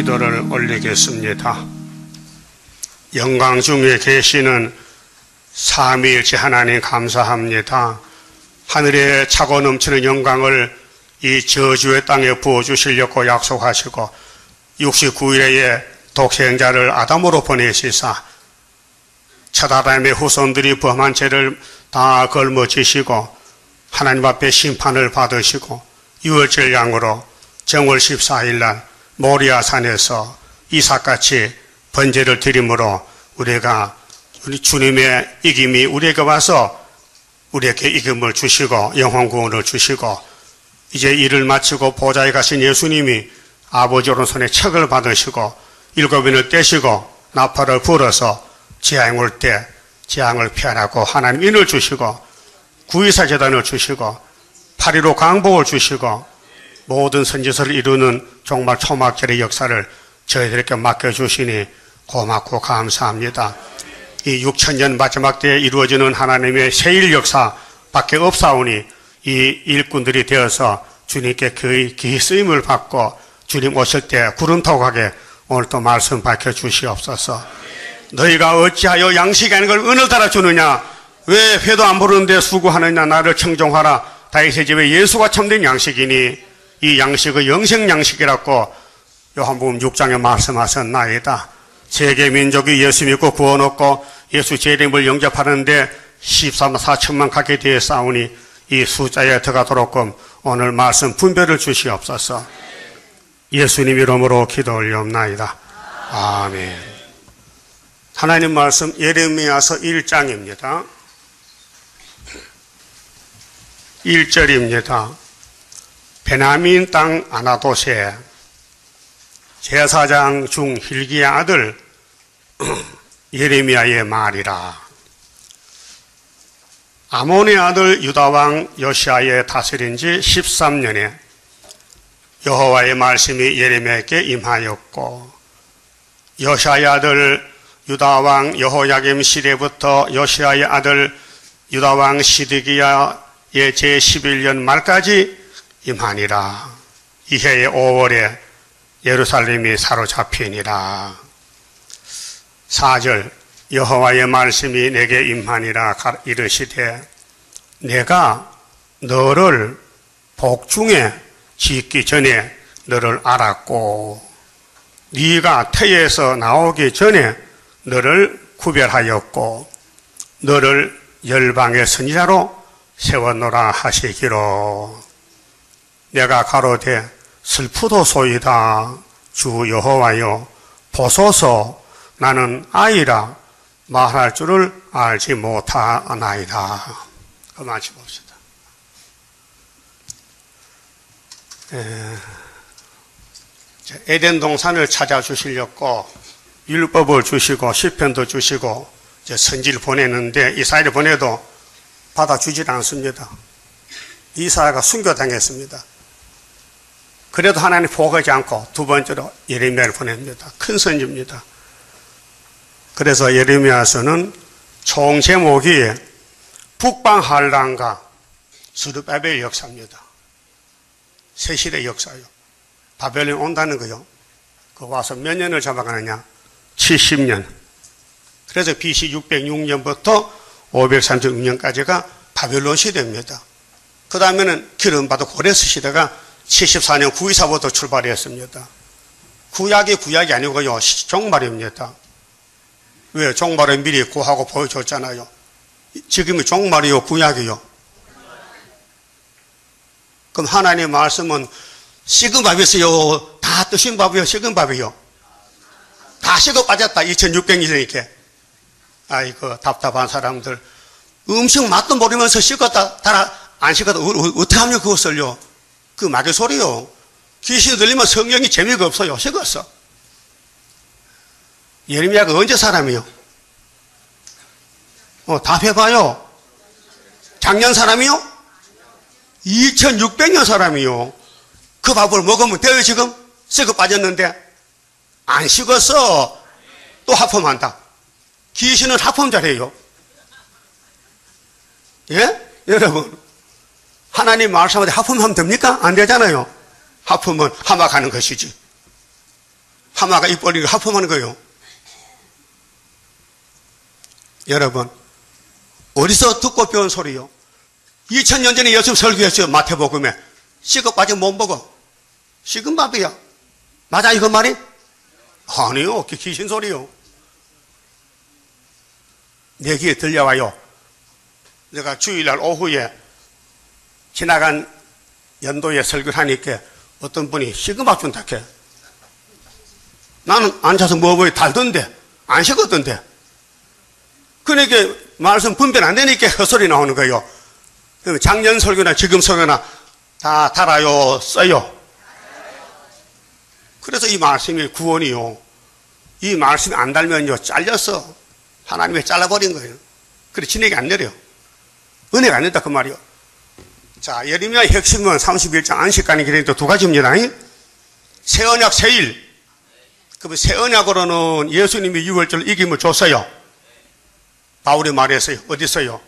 기도를 올리겠습니다. 영광 중에 계시는 삼위일체 하나님 감사합니다. 하늘에 차고 넘치는 영광을 이 저주의 땅에 부어주시려고 약속하시고 69일에 독생자를 아담으로 보내시사 첫 아담의 후손들이 범한 죄를 다 걸머지시고 하나님 앞에 심판을 받으시고 유월절 양으로 정월 14일 날 모리아산에서 이삭같이 번제를 드림으로 우리 주님의 이김이 우리에게 와서 우리에게 이김을 주시고 영혼 구원을 주시고 이제 일을 마치고 보좌에 가신 예수님이 아버지 오른손에 척을 받으시고 7인을 떼시고 나팔을 불어서 재앙 올 때 재앙을 피하라고 하나님 인을 주시고 구의사 제단을 주시고 8.15 강복을 주시고 모든 선지서를 이루는 정말 초막절의 역사를 저희들에게 맡겨주시니 고맙고 감사합니다. 이 6천년 마지막 때에 이루어지는 하나님의 세일 역사밖에 없사오니 이 일꾼들이 되어서 주님께 귀히 쓰임을 받고 주님 오실 때 구름 타고 가게 오늘 또 말씀 밝혀주시옵소서. 너희가 어찌하여 양식이 아닌 걸 은을 따라 주느냐? 왜 회도 안 부르는데 수고하느냐? 나를 청종하라. 다윗의 집에 예수가 참된 양식이니 이 양식의 영생 양식이라고 요한복음 6장에 말씀하셨나이다. 세계 민족이 예수 믿고 구원 얻고 예수 재림을 영접하는데 14만 4천만 가게 되어 싸우니 이 숫자에 들어가도록끔 오늘 말씀 분별을 주시옵소서. 예수님 이름으로 기도 올리옵나이다. 아멘. 하나님 말씀 예레미야서 1장입니다. 1절입니다. 베냐민 땅 아나돗의 제사장 중 hil기의 아들 예레미야의 말이라. 아몬의 아들 유다왕 요시아의 다스린 지 13년에 여호와의 말씀이 예레미야에게 임하였고 요시아의 아들 유다왕 여호야김 시대부터 요시아의 아들 유다왕 시드기야의 제11년 말까지 임하니라. 이해의 5월에 예루살렘이 사로잡히니라. 4절 여호와의 말씀이 내게 임하니라 이르시되 내가 너를 복중에 짓기 전에 너를 알았고 네가 태에서 나오기 전에 너를 구별하였고 너를 열방의 선지자로 세웠노라 하시기로. 내가 가로되 슬프도소이다. 주 여호와여 보소서 나는 아이라 말할 줄을 알지 못하나이다. 그만치 봅시다. 에덴 동산을 찾아주시려고 율법을 주시고 시편도 주시고 선지를 보내는데 이사야를 보내도 받아주질 않습니다. 이사야가 순교당했습니다. 그래도 하나님 포기하지 않고 두 번째로 예레미야를 보냅니다. 큰 선지입니다. 그래서 예레미야서는 총 제목이 북방한란과 스룹바벨 역사입니다. 새 시대 역사요. 바벨론이 온다는 거요. 그 와서 몇 년을 잡아가느냐? 70년. 그래서 BC 606년부터 536년까지가 바벨론 시대입니다. 그 다음에는 기름받은 고레스 시대가 74년 구이사부터 출발했습니다. 구약이 아니고요. 종말입니다. 왜? 종말을 미리 구하고 보여줬잖아요. 지금이 종말이요, 구약이요? 그럼 하나님의 말씀은 식은 밥이었어요? 다 뜨신 밥이요? 식은 밥이요? 다 식어 빠졌다. 2600년이니까. 아이고, 답답한 사람들. 음식 맛도 모르면서 식었다, 안 식었다. 어떻게 하면 그것을요? 그 막의 소리요. 귀신이 들리면 성경이 재미가 없어요. 식었어. 예레미야가 언제 사람이요? 답해봐요. 작년 사람이요? 2600년 사람이요. 그 밥을 먹으면 돼요, 지금? 썩어 빠졌는데. 안 식었어. 또 하품한다. 귀신은 하품 잘해요. 예? 여러분. 하나님 말씀하는데 하품하면 됩니까? 안 되잖아요. 하품은 하막하는 것이지. 하마가 입 벌리고 하품하는 거예요. 여러분, 어디서 듣고 배운 소리요? 2000년 전에 예수님 설교했어요. 마태복음에. 식은 빠지면 못 먹어. 식은 밥이야. 맞아, 이거 말이? 아니요. 귀신 소리요. 내 귀에 들려와요. 내가 주일날 오후에 지나간 연도에 설교를 하니까 어떤 분이 식은 밥 준다 해. 나는 앉아서 먹어야 달던데, 안 식었던데. 그러니까 말씀 분별 안 되니까 헛소리 나오는 거예요. 작년 설교나 지금 설교나 다 달아요, 써요. 그래서 이 말씀이 구원이요. 이 말씀이 안 달면요, 잘렸어. 하나님이 잘라버린 거예요. 그래, 진액이 안 내려요. 은혜가 안 된다, 그 말이요. 자, 예레미야의 핵심은 31장 안식간의 기록이 두 가지입니다. 새 언약, 새 일. 그 새 언약으로는 예수님이 유월절 이김을 줬어요. 바울이 말했어요. 어디서요?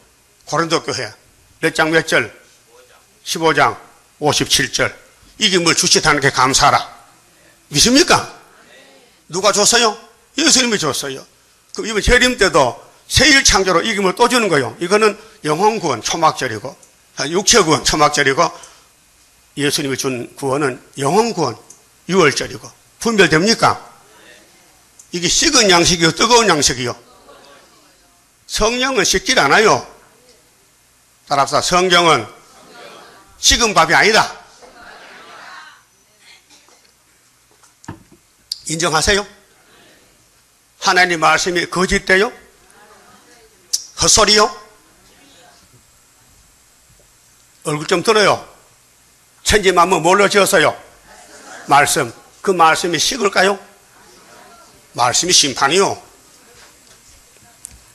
고린도 교회. 몇 장 몇 절? 15장 57절. 이김을 주시다는 게 감사하라. 믿습니까? 누가 줬어요? 예수님이 줬어요. 그럼 이번 재림 때도 새일 창조로 이김을 또 주는 거예요. 이거는 영혼 구원 초막절이고, 육체 구원 초막절이고, 예수님이 준 구원은 영혼 구원 유월절이고. 분별됩니까? 이게 식은 양식이요, 뜨거운 양식이요? 성령은 식질 않아요. 따라서 성경은 식은 밥이 아니다. 인정하세요? 하나님 말씀이 거짓돼요? 헛소리요? 얼굴 좀 들어요. 천지만물 뭘로 지었어요? 말씀. 그 말씀이 식을까요? 말씀이 심판이요.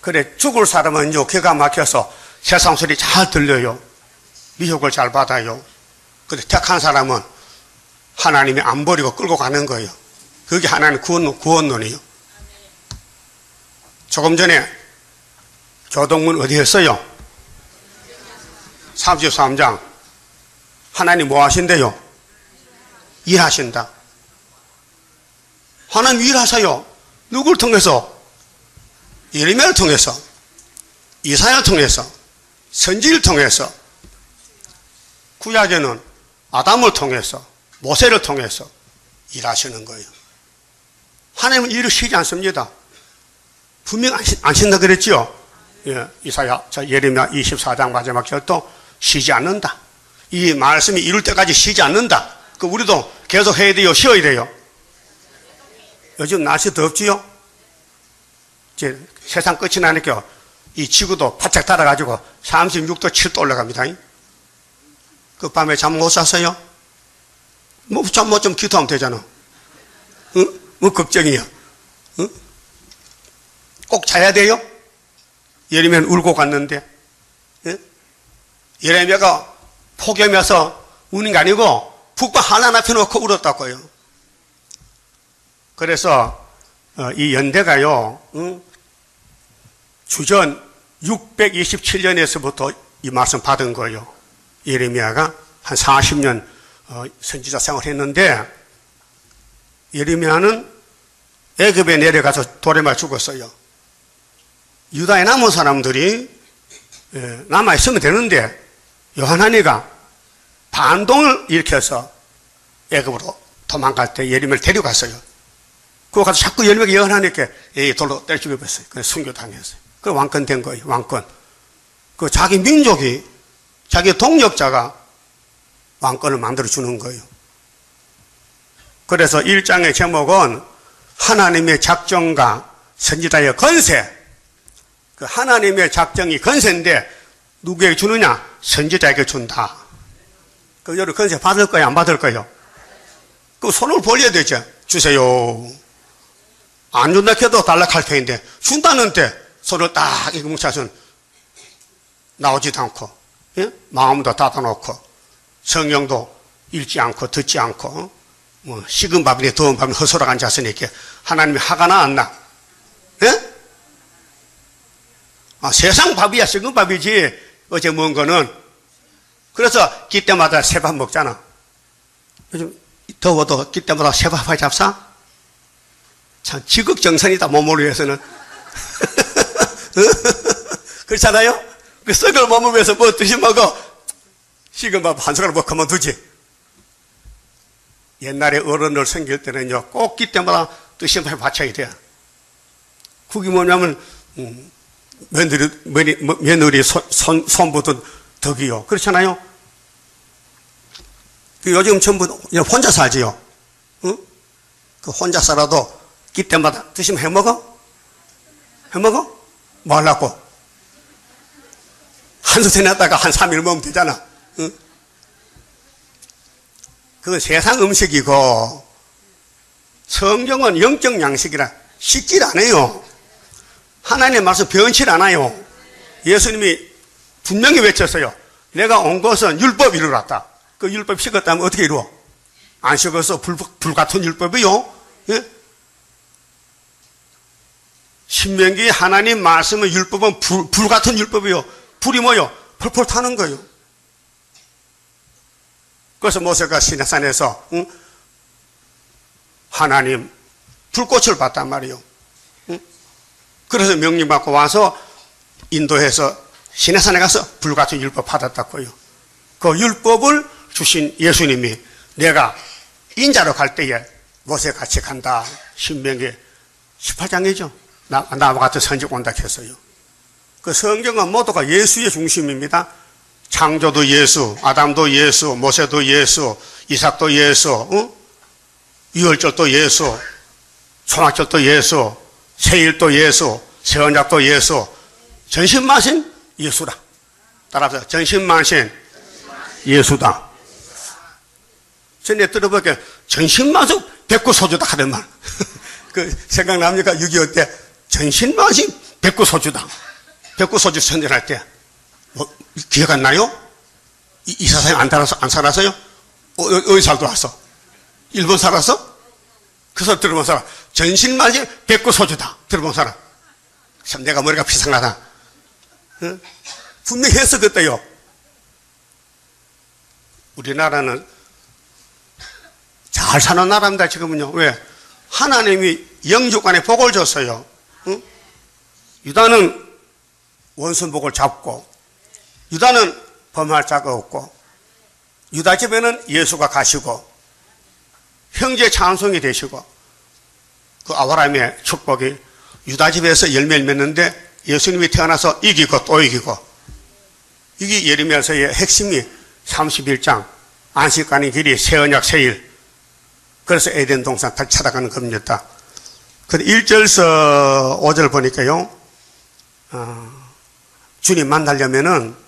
그래, 죽을 사람은요, 귀가 막혀서 세상 소리 잘 들려요. 미혹을 잘 받아요. 근데 택한 사람은 하나님이 안 버리고 끌고 가는 거예요. 그게 하나님 구원론이에요. 조금 전에 교동문 어디 했어요? 33장. 하나님 뭐 하신대요? 일하신다. 하나님 일하세요. 누굴 통해서? 예레미야를 통해서, 이사야를 통해서, 선지를 통해서, 구약에는 아담을 통해서, 모세를 통해서 일하시는 거예요. 하나님은 일을 쉬지 않습니다. 분명 안 쉰다 그랬죠? 예, 예레미야 24장 마지막 절도 쉬지 않는다. 이 말씀이 이룰 때까지 쉬지 않는다. 그 우리도 계속 해야 돼요? 쉬어야 돼요? 요즘 날씨 덥지요? 이제 세상 끝이 나니까 이 지구도 바짝 달아가지고 36도 7도 올라갑니다. 그 밤에 잠 못 잤어요? 잠 못 좀 기도하면 되잖아. 응? 뭐 걱정이야? 응? 꼭 자야 돼요? 예레미야는 울고 갔는데, 예? 예레미야가 폭염에서 우는 게 아니고 북방 하나 펴놓고 울었다고요. 그래서 이 연대가요, 주전 627년에서부터 이 말씀 받은 거예요. 예레미야가 한 40년 선지자 생활했는데, 예레미야는 애굽에 내려가서 돌에 맞아 죽었어요. 유다에 남은 사람들이 남아있으면 되는데, 요한하니가 반동을 일으켜서 애굽으로 도망갈 때 예레미야를 데려갔어요. 그거 가서 자꾸 예레미야가 예언하니까 돌로 때려 죽여버렸어요. 그래서 순교당했어요. 그 왕권 된 거예요. 왕권. 그 자기 민족이, 자기 동력자가 왕권을 만들어 주는 거예요. 그래서 1장의 제목은 하나님의 작정과 선지자의 건세. 그 하나님의 작정이 건세인데 누구에게 주느냐? 선지자에게 준다. 그 여러분 건세 받을 거예요? 안 받을 거예요? 그 손을 벌려야 되죠. 주세요. 안 준다 해도 달락할 테인데 준다는데 손을 딱 이렇게 뭉쳐서 나오지도 않고, 예? 마음도 닫아놓고 성경도 읽지 않고 듣지 않고, 식은 밥이니 더운 밥이니 허소락 앉았으니까 하나님이 화가 나 안 나? 예? 세상 밥이야. 식은 밥이지 어제 먹은 거는. 그래서 기 때마다 새밥 먹잖아. 요즘 더워도 기 때마다 새밥 하지 잡사? 참 지극정성이다, 몸을 위해서는. 그렇잖아요? 그 썩을 몸을 위해서 뭐 드시 먹어. 식은 밥 한 숟가락 뭐 그만두지. 옛날에 어른을 섬길 때는요, 꼭 기 때마다 드신 밥에 바쳐야 돼요. 그게 뭐냐면, 며느리 손보던 덕이요. 그렇잖아요? 요즘 전부 혼자 살지요. 응? 그 혼자 살아도 기 때마다 드시면 해 먹어? 해 먹어? 뭐 하려고? 한솥에 놨다가 한 3일 먹으면 되잖아. 응? 그건 세상 음식이고, 성경은 영적 양식이라 식질 않아요. 하나님의 말씀 변치 않아요. 예수님이 분명히 외쳤어요. 내가 온 것은 율법 이루러 왔다. 그 율법 식었다면 어떻게 이루어? 안 식어서 불같은 율법이요. 예? 신명기 하나님 말씀의 율법은 불같은 율법이요. 불이 뭐요? 펄펄 타는 거예요. 그래서 모세가 시내산에서 하나님 불꽃을 봤단 말이에요. 그래서 명령 받고 와서 인도해서 시내산에 가서 불같은 율법 받았다고요. 그 율법을 주신 예수님이 내가 인자로 갈 때에 모세 같이 간다. 신명기 18장이죠. 나와 같은 선지 온다 했어요. 그 성경은 모두가 예수의 중심입니다. 창조도 예수, 아담도 예수, 모세도 예수, 이삭도 예수, 유월절도 예수, 초막절도 예수, 세일도 예수, 세언약도 예수, 전신만신 예수다. 따라서 전신만신 예수다. 전에 들어보니까 전신만신 백구소주다 하는 말. 그 생각납니까? 6.25 때 전신만신 백구소주다. 백구소주 선전할 때 기억 안 나요? 이 사람이 안 살았어요? 어디 살도 왔어? 일본 살았어? 그 사람 들어본 사람 전신만신 백구소주다. 들어본 사람. 참 내가 머리가 비상하다. 응? 분명히 했어 그때요. 우리나라는 잘 사는 나라입니다 지금은요. 왜? 하나님이 영주간에 복을 줬어요. 응? 유다는 원수복을 잡고 유다는 범할 자가 없고 유다 집에는 예수가 가시고 형제 찬송이 되시고 그 아브라함의 축복이 유다 집에서 열매를 맺는데 예수님이 태어나서 이기고 또 이기고 이게 예레미야서의 핵심이 31장 안식 가는 길이 새 언약 세일 그래서 에덴 동산 다시 찾아가는 겁니다. 근데 1절서 5절 보니까요 주님 만나려면은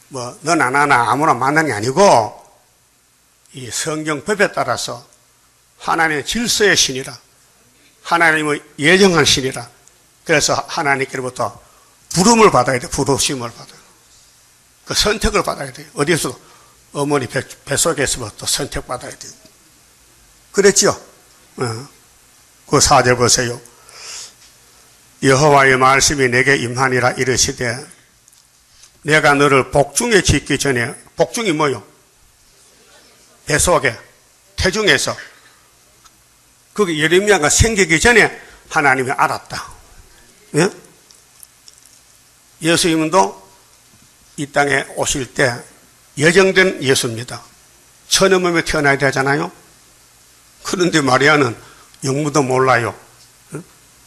뭐 넌 안 하나 아무나 만나는 게 아니고 이 성경 법에 따라서 하나님의 질서의 신이라 하나님의 예정한 신이라 그래서 하나님께로부터 부름을 받아야 돼. 부르심을 받아요. 그 선택을 받아야 돼요. 어디에서 어머니 뱃속에서부터 선택받아야 돼요. 그랬죠? 그 4절 보세요. 여호와의 말씀이 내게 임하니라 이르시되 내가 너를 복중에 짓기 전에 복중이 뭐요? 뱃속에 태중에서 그게 예레미야가 생기기 전에 하나님이 알았다. 예? 예수님도 이 땅에 오실 때 예정된 예수입니다. 처녀 몸에 태어나야 되잖아요. 그런데 마리아는 영무도 몰라요.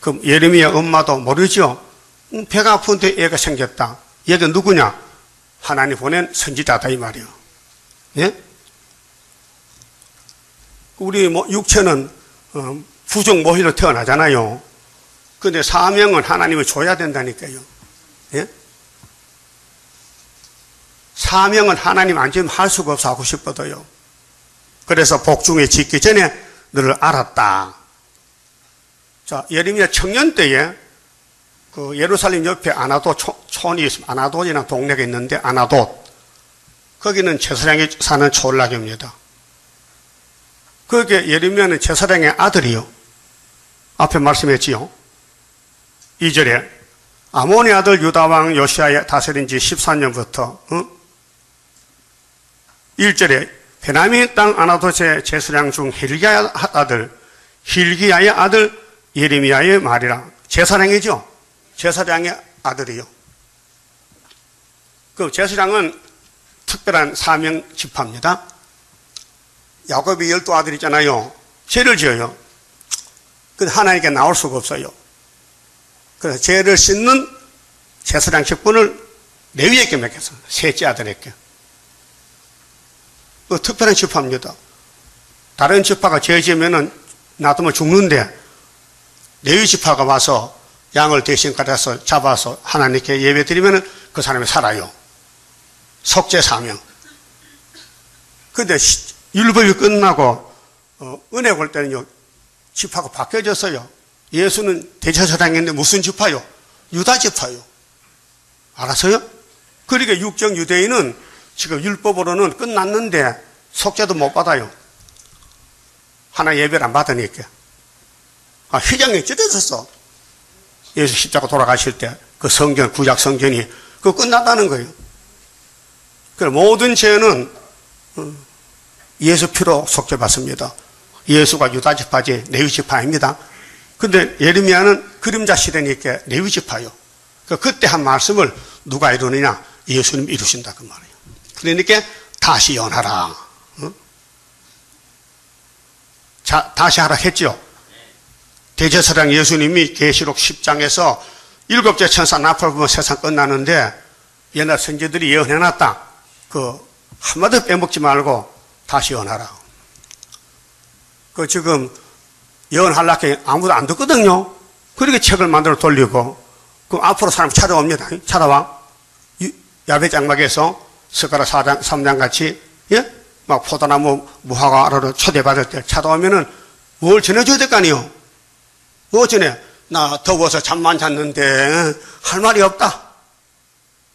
그럼 예레미야 엄마도 모르죠. 배가 아픈데 애가 생겼다. 얘가 누구냐? 하나님 보낸 선지자다 이 말이요. 예? 우리 육체는 부정 모හි로 태어나잖아요. 근데 사명은 하나님이 줘야 된다니까요. 예? 사명은 하나님 안 주면 할 수가 없어 하고 싶어도요. 그래서 복중에 짓기 전에 너를 알았다. 자, 예레미야 청년 때에 그 예루살렘 옆에 아나도 촌이 있습니다. 아나도이라는 동네가 있는데 아나도 거기는 제사장이 사는 촌락입니다. 거기에 예레미야는 제사장의 아들이요. 앞에 말씀했지요. 2절에 아몬의 아들 유다왕 요시아의 다스린 지 14년부터 1절에 베냐민 땅 아나도의 제사장 중 힐기야의 아들 예레미야의 말이라. 제사장이죠. 제사장의 아들이요. 그 제사장은 특별한 사명 지파입니다. 야곱이 12아들 있잖아요. 죄를 지어요. 근데 하나님께 나올 수가 없어요. 그래서 죄를 씻는 제사장 직분을 레위에게 맡겼어요. 셋째 아들에게. 그 특별한 지파입니다. 다른 지파가 죄 지으면은 놔두면 죽는데 레위 지파가 와서 양을 대신 가져서 잡아서 하나님께 예배 드리면은 그 사람이 살아요. 속죄 사명. 근데 율법이 끝나고 은혜 볼 때는요, 지파가 바뀌어졌어요. 예수는 대제사장인데 무슨 지파요? 유다 지파요. 알았어요? 그러니까 육정 유대인은 지금 율법으로는 끝났는데 속죄도 못 받아요. 하나 예배를 안 받으니까. 휘장이 찢어졌어. 예수 십자가 돌아가실 때 그 성전, 구약 성전이 그거 끝났다는 거예요. 그래서 모든 죄는 예수 피로 속죄받습니다. 예수가 유다 지파지 레위 지파입니다. 근데 예레미야는 그림자 시대니까 레위 지파요. 그때 한 말씀을 누가 이루느냐? 예수님 이루신다 그 말이에요. 그러니까 다시 연하라. 자, 다시 하라 했죠. 대제사장 예수님이 계시록 10장에서 7째 천사 나팔 불면 세상 끝나는데 옛날 선지들이 예언해놨다. 그 한마디 빼먹지 말고 다시 연하라. 그 지금 예언하려고 아무도 안 듣거든요. 그렇게 책을 만들어 돌리고 그 앞으로 사람 찾아옵니다. 찾아와. 야베 장막에서 스가랴 4장 3장 같이 예? 막 포도나무 무화과로 초대받을 때 찾아오면은 뭘 전해줘야 될 거 아니에요. 뭐 전에 나 더워서 잠만 잤는데 할 말이 없다.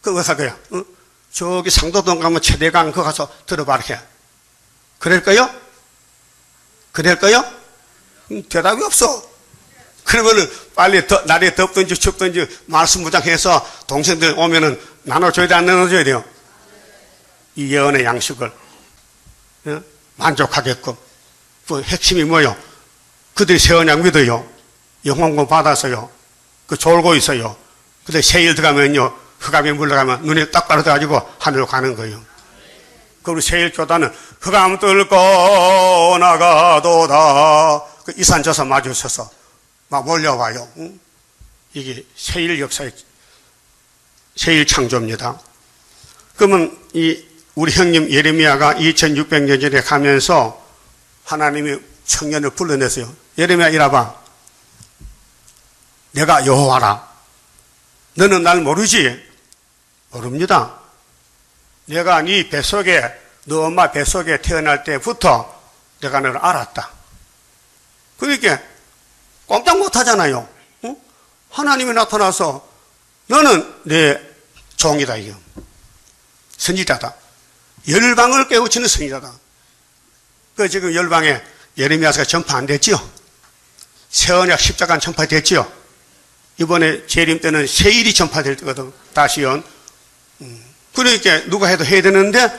그거서 그래요. 응? 저기 상도동 가면 최대강 그 가서 들어봐라 해. 그럴까요? 그럴까요? 대답이 없어. 그러면은 빨리 날이 덥든지 춥든지 말씀 무장해서 동생들 오면은 나눠줘야 돼, 안 나눠줘야 돼요? 이 예언의 양식을 만족하게끔. 그 핵심이 뭐요? 그들이 새 언약 믿어요. 영혼권 받아서요. 그 졸고 있어요. 근데 세일 들어가면요, 흑암에 물러가면 눈에 딱 떨어져가지고 하늘로 가는 거예요. 그리고 세일 교단은 흑암 뚫고 나가도다. 그 이산 저산 마주쳐서 막 몰려와요. 이게 세일 역사의 세일 창조입니다. 그러면 우리 형님 예레미야가 2600년 전에 가면서 하나님이 청년을 불러냈어요. 예레미야 이리 와봐. 내가 여호와라. 너는 날 모르지? 모릅니다. 내가 네 뱃속에, 너 엄마 뱃속에 태어날 때부터 내가 너를 알았다. 그러니까 꼼짝 못하잖아요. 응? 하나님이 나타나서 너는 내 종이다 이거. 선지자다. 열방을 깨우치는 선지자다. 그 지금 열방에 예레미야서가 전파 안 됐지요? 새 언약 십자가 전파됐지요? 이번에 재림 때는 세일이 전파될 거거든. 다시요. 그러니까 누가 해도 해야 되는데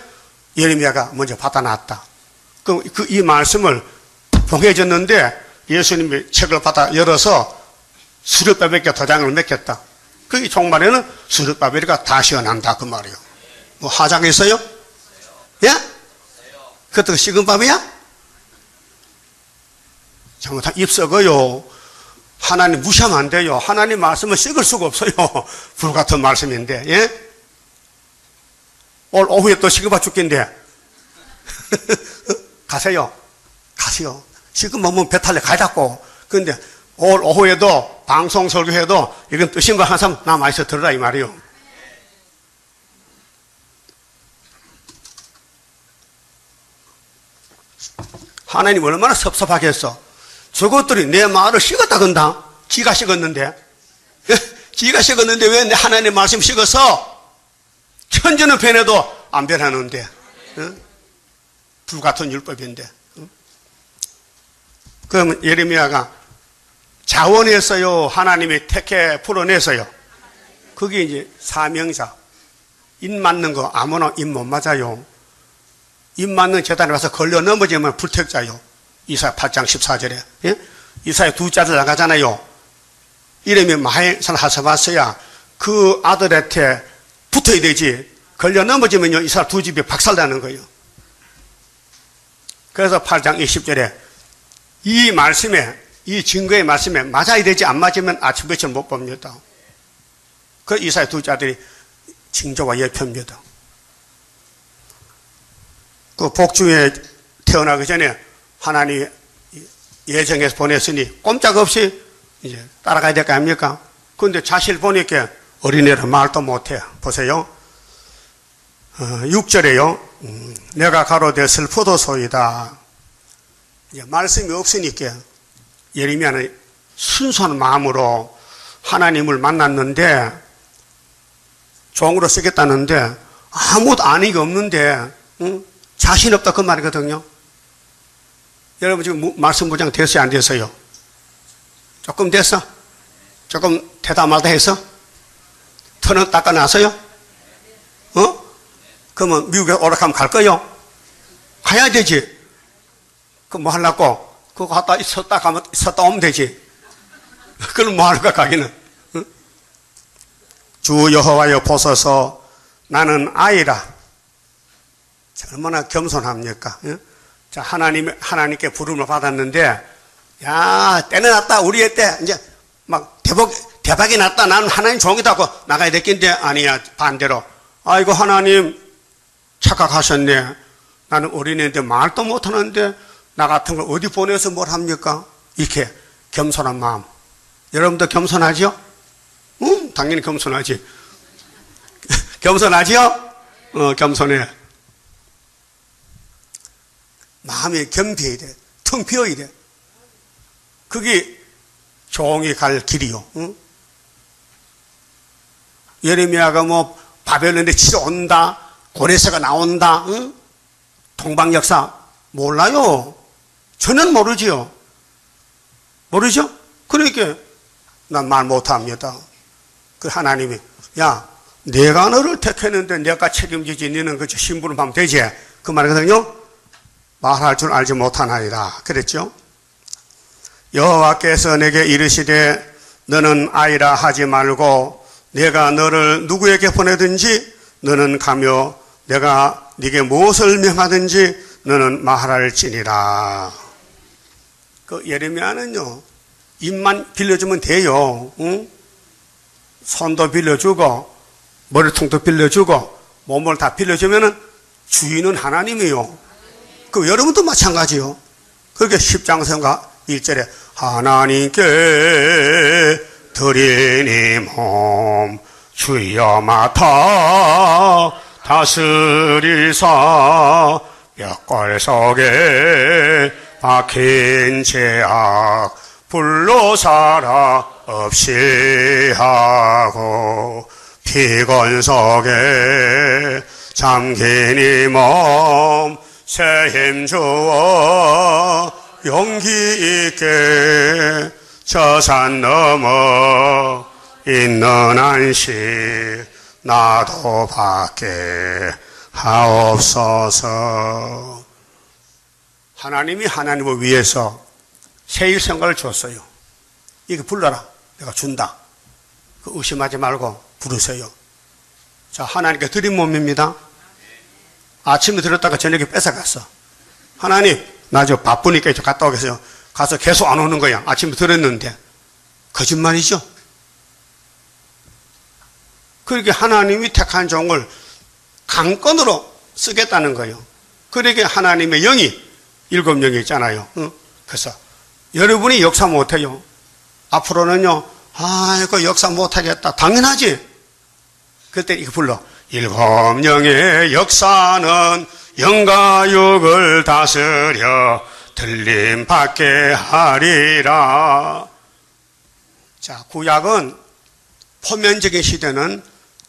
예레미야가 먼저 받아놨다. 그럼 이 말씀을 봉해졌는데 예수님이 책을 받아 열어서 수르바벨에게 도장을 맡겼다. 그 종말에는 수르바벨이가 다시 연한다 그 말이에요. 뭐 하자가 있어요? 예? 그것도 식은 밥이야? 잘못하면 입 썩어요. 하나님 무시하면 안 돼요. 하나님 말씀은 썩을 수가 없어요. 불같은 말씀인데, 예? 오늘 오후에 또 식어봐 죽겠는데. 가세요. 가세요. 지금 먹으면 배탈내 가자고. 그런데 오늘 오후에도 방송 설교해도 이건 뜨신 거 한 사람 남아있어 들으라 이 말이요. 하나님 얼마나 섭섭하겠어. 저것들이 내 말을 식었다 건다. 지가 식었는데. 지가 식었는데 왜 하나님의 말씀 식어서 천주는 변해도 안 변하는데. 불같은 율법인데. 그러면 예레미야가 자원했어요? 하나님이 택해 풀어냈어요? 그게 이제 사명자. 입 맞는 거 아무나 입 못 맞아요. 입 맞는 재단에 와서 걸려 넘어지면 불택자요. 이사야 8장 14절에. 예? 이사야 둘째 아들 나가잖아요. 이름이 마헬산 하사바스야. 그 아들한테 붙어야 되지. 걸려 넘어지면요, 이스라엘 두 집이 박살나는 거예요. 그래서 8장 20절에 이 말씀에, 이 증거의 말씀에 맞아야 되지, 안 맞으면 아침 빛을 못 봅니다. 그 이사야 둘째 아들이 징조와 예표입니다. 그 복중에 태어나기 전에 하나님이 예정해서 보냈으니 꼼짝없이 이제 따라가야 될 거 아닙니까? 그런데 자실 보니까 어린애는 말도 못해. 보세요. 6절에요. 내가 가로되 슬프도소이다. 이제 말씀이 없으니까 예레미야는 순수한 마음으로 하나님을 만났는데 종으로 쓰겠다는데 아무도 아는 게 없는데 자신 없다 그 말이거든요. 여러분 지금 말씀 무장 됐어요, 안 됐어요? 조금 됐어? 조금 대담하다 해서? 턴은 닦아놨어요? 그러면 미국에 오락하면 갈 거요? 가야 되지. 그럼 뭐 하려고? 그거 갔다 있었다 오면 되지. 그럼 뭐 하려고 가기는? 주 여호와여 보소서 나는 아이라. 얼마나 겸손합니까? 자, 하나님께 부름을 받았는데, 야, 때는 났다, 우리의 때. 이제, 막, 대박이 났다. 나는 하나님 종이다 하고 나가야 될 낀데, 아니야, 반대로. 아이고, 하나님, 착각하셨네. 나는 어린애인데 말도 못하는데, 나 같은 걸 어디 보내서 뭘 합니까? 이렇게 겸손한 마음. 여러분도 겸손하죠? 당연히 겸손하지. 겸손하죠? 겸손해. 마음이 겸비해야 돼. 텅 비어야 돼. 그게 종이 갈 길이요. 응? 예레미야가 뭐 바벨론에 치러 온다, 고레스가 나온다, 응? 동방 역사 몰라요. 저는 모르지요. 모르죠? 그러니까 난 말 못합니다. 그 하나님이 야, 내가 너를 택했는데 내가 책임지지. 너는 그 신부름 하면 되지. 그 말이거든요. 말할 줄 알지 못하나이다. 그랬죠? 여호와께서 내게 이르시되 너는 아이라 하지 말고 내가 너를 누구에게 보내든지 너는 가며 내가 네게 무엇을 명하든지 너는 말할지니라. 그 예레미야는요, 입만 빌려주면 돼요. 응? 손도 빌려주고 머리통도 빌려주고 몸을 다 빌려주면은 주인은 하나님이요. 그 여러분도 마찬가지요. 그렇게 10장성가 1절에 하나님께 드리니 몸 주여 맡아 다스리사 벽골 속에 박힌 죄악 불로 살아 없이 하고 피곤 속에 잠긴 이 몸 새 힘 주어 용기 있게 저 산 넘어 있는 안식 나도 받게 하옵소서. 하나님이 하나님을 위해서 새 일생활을 줬어요. 이거 불러라. 내가 준다. 그 의심하지 말고 부르세요. 자, 하나님께 드린 몸입니다. 아침에 들었다가 저녁에 뺏어갔어. 하나님, 나 저 바쁘니까 저 갔다 오겠어요. 가서 계속 안 오는 거야. 아침에 들었는데. 거짓말이죠? 그렇게 하나님이 택한 종을 강권으로 쓰겠다는 거예요. 그러니까 하나님의 영이 7명이 있잖아요. 그래서 여러분이 역사 못해요. 앞으로는요, 아이고 역사 못하겠다. 당연하지. 그때 이거 불러. 7명의 역사는 영과 육을 다스려 들림받게 하리라. 자, 구약은 포면적인 시대는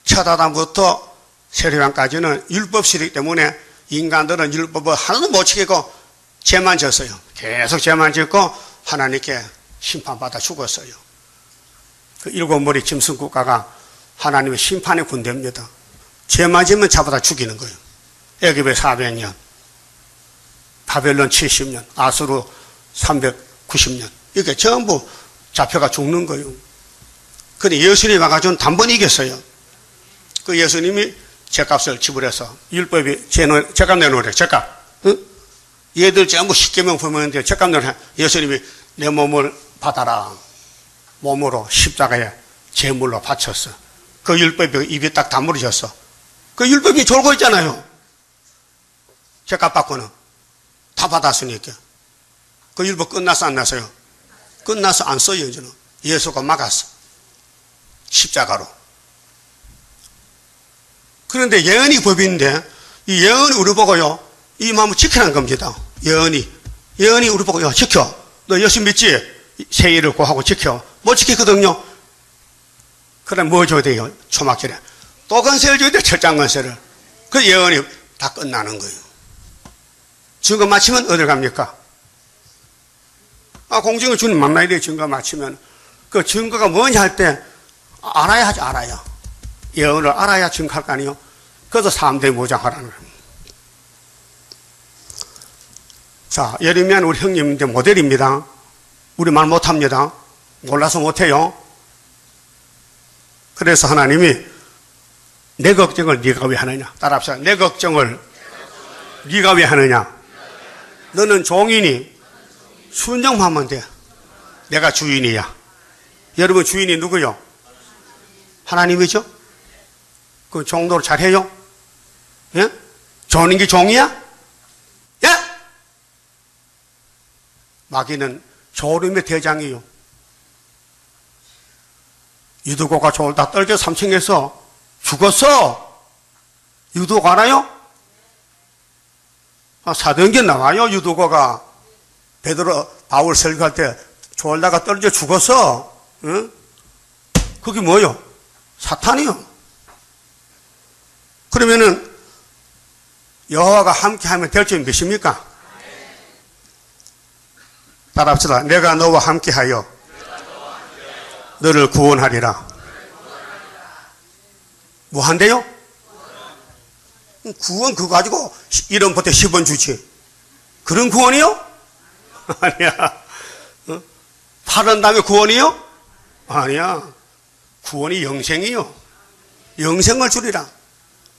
첫 아담부터 세례왕까지는 율법시이기 때문에 인간들은 율법을 하나도 못 지키고 죄만 졌어요. 계속 죄만 짓고 하나님께 심판받아 죽었어요. 그 7머리 짐승국가가 하나님의 심판의 군대입니다. 죄 맞으면 잡아다 죽이는 거예요. 애굽에 400년, 바벨론 70년, 아수르 390년. 이렇게 전부 잡혀가 죽는 거예요. 근데 예수님이 와가지고 단번에 이겼어요. 그 예수님이 죗값을 지불해서 율법이 죗값 내놓으래. 죗값. 응? 얘들 전부 십계명 범했는데 죗값 내놓으래. 예수님이 내 몸을 받아라. 몸으로 십자가에 제물로 바쳤어. 그 율법이 입에 딱 다물어졌어. 그 율법이 졸고 있잖아요. 죗값 받고는 다 받았으니까. 그 율법 끝나서 안 나서요? 끝나서 안 써요. 이제는 예수가 막았어. 십자가로. 그런데 예언이 법인데 이 예언이 우리 보고요, 이 마음을 지키라는 겁니다. 예언이 우리 보고, 야, 지켜. 너 예수 믿지? 세일을 구하고 지켜. 뭐 지키거든요. 그럼 뭐 줘야 돼요? 초막절에 또 건세를 줘야 돼. 철장 건세를. 그 예언이 다 끝나는 거예요. 증거 마치면 어딜 갑니까? 공증을 주님 만나야 돼요. 증거 마치면. 그 증거가 뭐냐 할 때 알아야 하지. 알아야. 예언을 알아야 증거할 거 아니에요. 그래서 3대 무장하라는 거예요. 자, 예레미야는 우리 형님인데 모델입니다. 우리 말 못합니다. 몰라서 못해요. 그래서 하나님이 내 걱정을 네가 왜 하느냐. 따라합시다. 내 걱정을 네가 왜 하느냐. 너는 종이니 순종하면 돼. 내가 주인이야. 여러분 주인이 누구요? 하나님이죠? 그 종도를 잘해요? 예? 조는 게 종이야? 예? 마귀는 조림의 대장이요. 유두고가 졸다 떨져 3층에서 죽었어. 유두고 알아요? 사도행전 나와요. 유두고가 베드로 바울 설교할 때 졸다가 떨어져 죽었어. 응? 그게 뭐요? 사탄이요. 그러면은 여호와가 함께하면 될 점이 몇입니까? 따라합시다. 내가 너와 함께하여 너를 구원하리라. 뭐 한대요? 구원 그거 가지고 1원부터 10원 주지. 그런 구원이요? 아니야. 팔은 다음에 구원이요? 아니야. 구원이 영생이요. 영생을 주리라.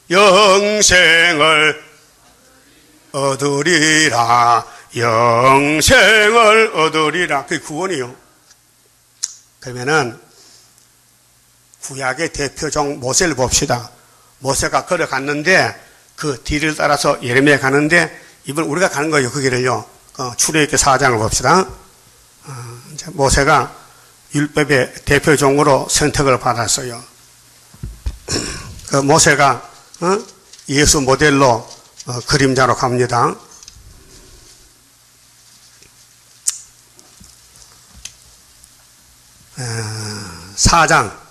영생을 얻으리라. 영생을 얻으리라. 그게 구원이요. 그러면은 구약의 대표종 모세를 봅시다. 모세가 걸어갔는데 그 뒤를 따라서 예레미야 가는데 이번 우리가 가는 거예요. 그 길을요. 출애굽기 4장을 봅시다. 이제 모세가 율법의 대표종으로 선택을 받았어요. 그 모세가 예수 모델로 그림자로 갑니다. 에, 4장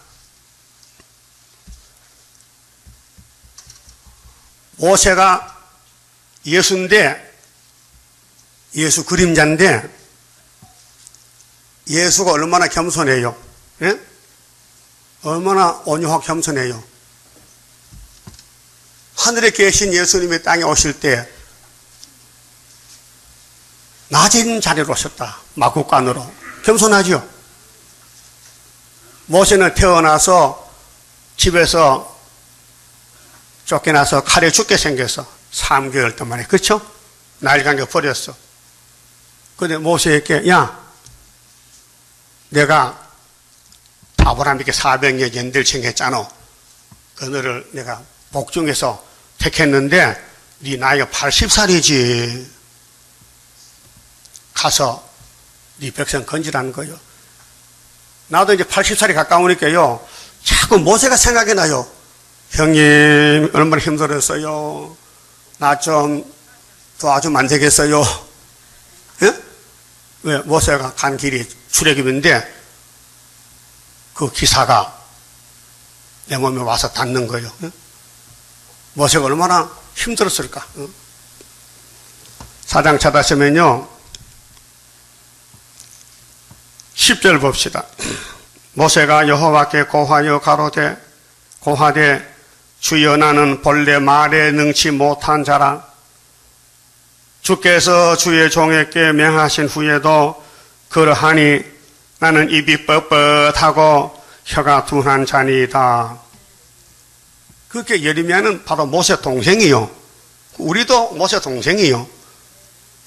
모세가 예수인데 예수 그림자인데 예수가 얼마나 겸손해요. 예? 얼마나 온유하고 겸손해요. 하늘에 계신 예수님이 땅에 오실 때 낮은 자리로 오셨다. 마구간으로. 겸손하죠. 모세는 태어나서 집에서 쫓겨나서 칼에 죽게 생겨서 3개월 동안에. 그렇죠? 날강에 버렸어. 근데 모세에게 야 내가 아브라함에게 400년 연대를 청했잖아. 그 너를 내가 복중에서 택했는데 네 나이가 80살이지. 가서 네 백성 건지라는 거예요. 나도 이제 80살이 가까우니까요. 자꾸 모세가 생각이 나요. 형님 얼마나 힘들었어요. 나 좀 도와주면 안 되겠어요. 예? 왜? 모세가 간 길이 출애굽인데 그 기사가 내 몸에 와서 닿는 거예요. 예? 모세가 얼마나 힘들었을까. 4장 찾아서면요 10절 봅시다. 모세가 여호와께 고하여 고하되 주여 나는 본래 말에 능치 못한 자라. 주께서 주의 종에게 명하신 후에도 그러하니 나는 입이 뻣뻣하고 혀가 둔한 자니이다. 그렇게 예레미야는 바로 모세 동생이요. 우리도 모세 동생이요.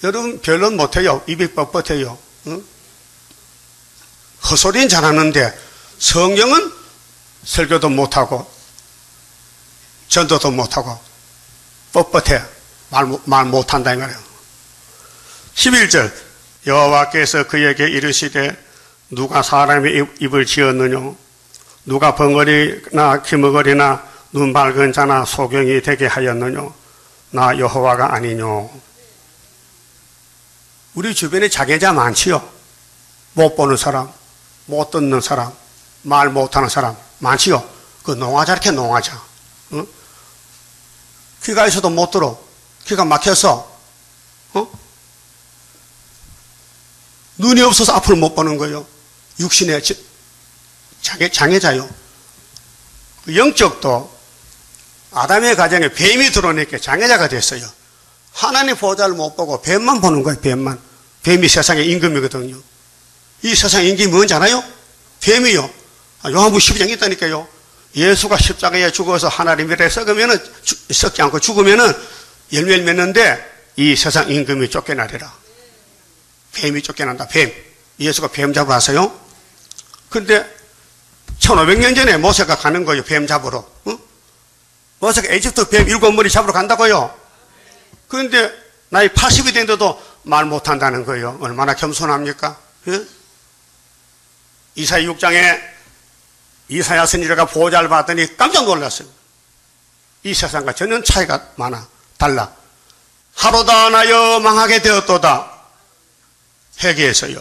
여러분 별로 못해요. 입이 뻣뻣해요. 응? 헛소리는 잘하는데 성경은 설교도 못하고 전도도 못하고 뻣뻣해. 말 못한다 이 말이에요. 11절 여호와께서 그에게 이르시되 누가 사람의 입을 지었느냐 누가 벙어리나 기머거리나 눈 밝은 자나 소경이 되게 하였느냐 나 여호와가 아니뇨. 우리 주변에 자개자 많지요. 못 보는 사람, 못 듣는 사람, 말 못하는 사람 많지요. 그 농하자 이렇게 농하자. 응? 귀가 있어도 못 들어. 귀가 막혀서 눈이 없어서 앞을 못 보는 거예요. 육신의 장애자요. 그 영적도 아담의 가정에 뱀이 들어오니까 장애자가 됐어요. 하나님 보좌를 못 보고 뱀만 보는 거예요. 뱀만. 뱀이 세상의 임금이거든요. 이 세상의 임금이 뭔지 알아요? 뱀이요. 요한복음 12장에 있다니까요. 예수가 십자가에 죽어서 하나님의 썩으면은 썩지 않고 죽으면은 열매를 맺는데 이 세상 임금이 쫓겨나리라. 뱀이 쫓겨난다. 뱀. 예수가 뱀 잡으러 왔어요. 근데 1500년 전에 모세가 가는 거예요. 뱀 잡으러. 응? 모세가 에집트 뱀 7머리 잡으러 간다고요. 그런데 나이 80이 됐는데도 말 못한다는 거예요. 얼마나 겸손합니까? 예? 이사야 6장에 이사야 선지자가 보좌를 받더니 깜짝 놀랐어요. 이 세상과 전혀 차이가 많아. 달라. 하루다 나여 망하게 되었도다. 회개했어요.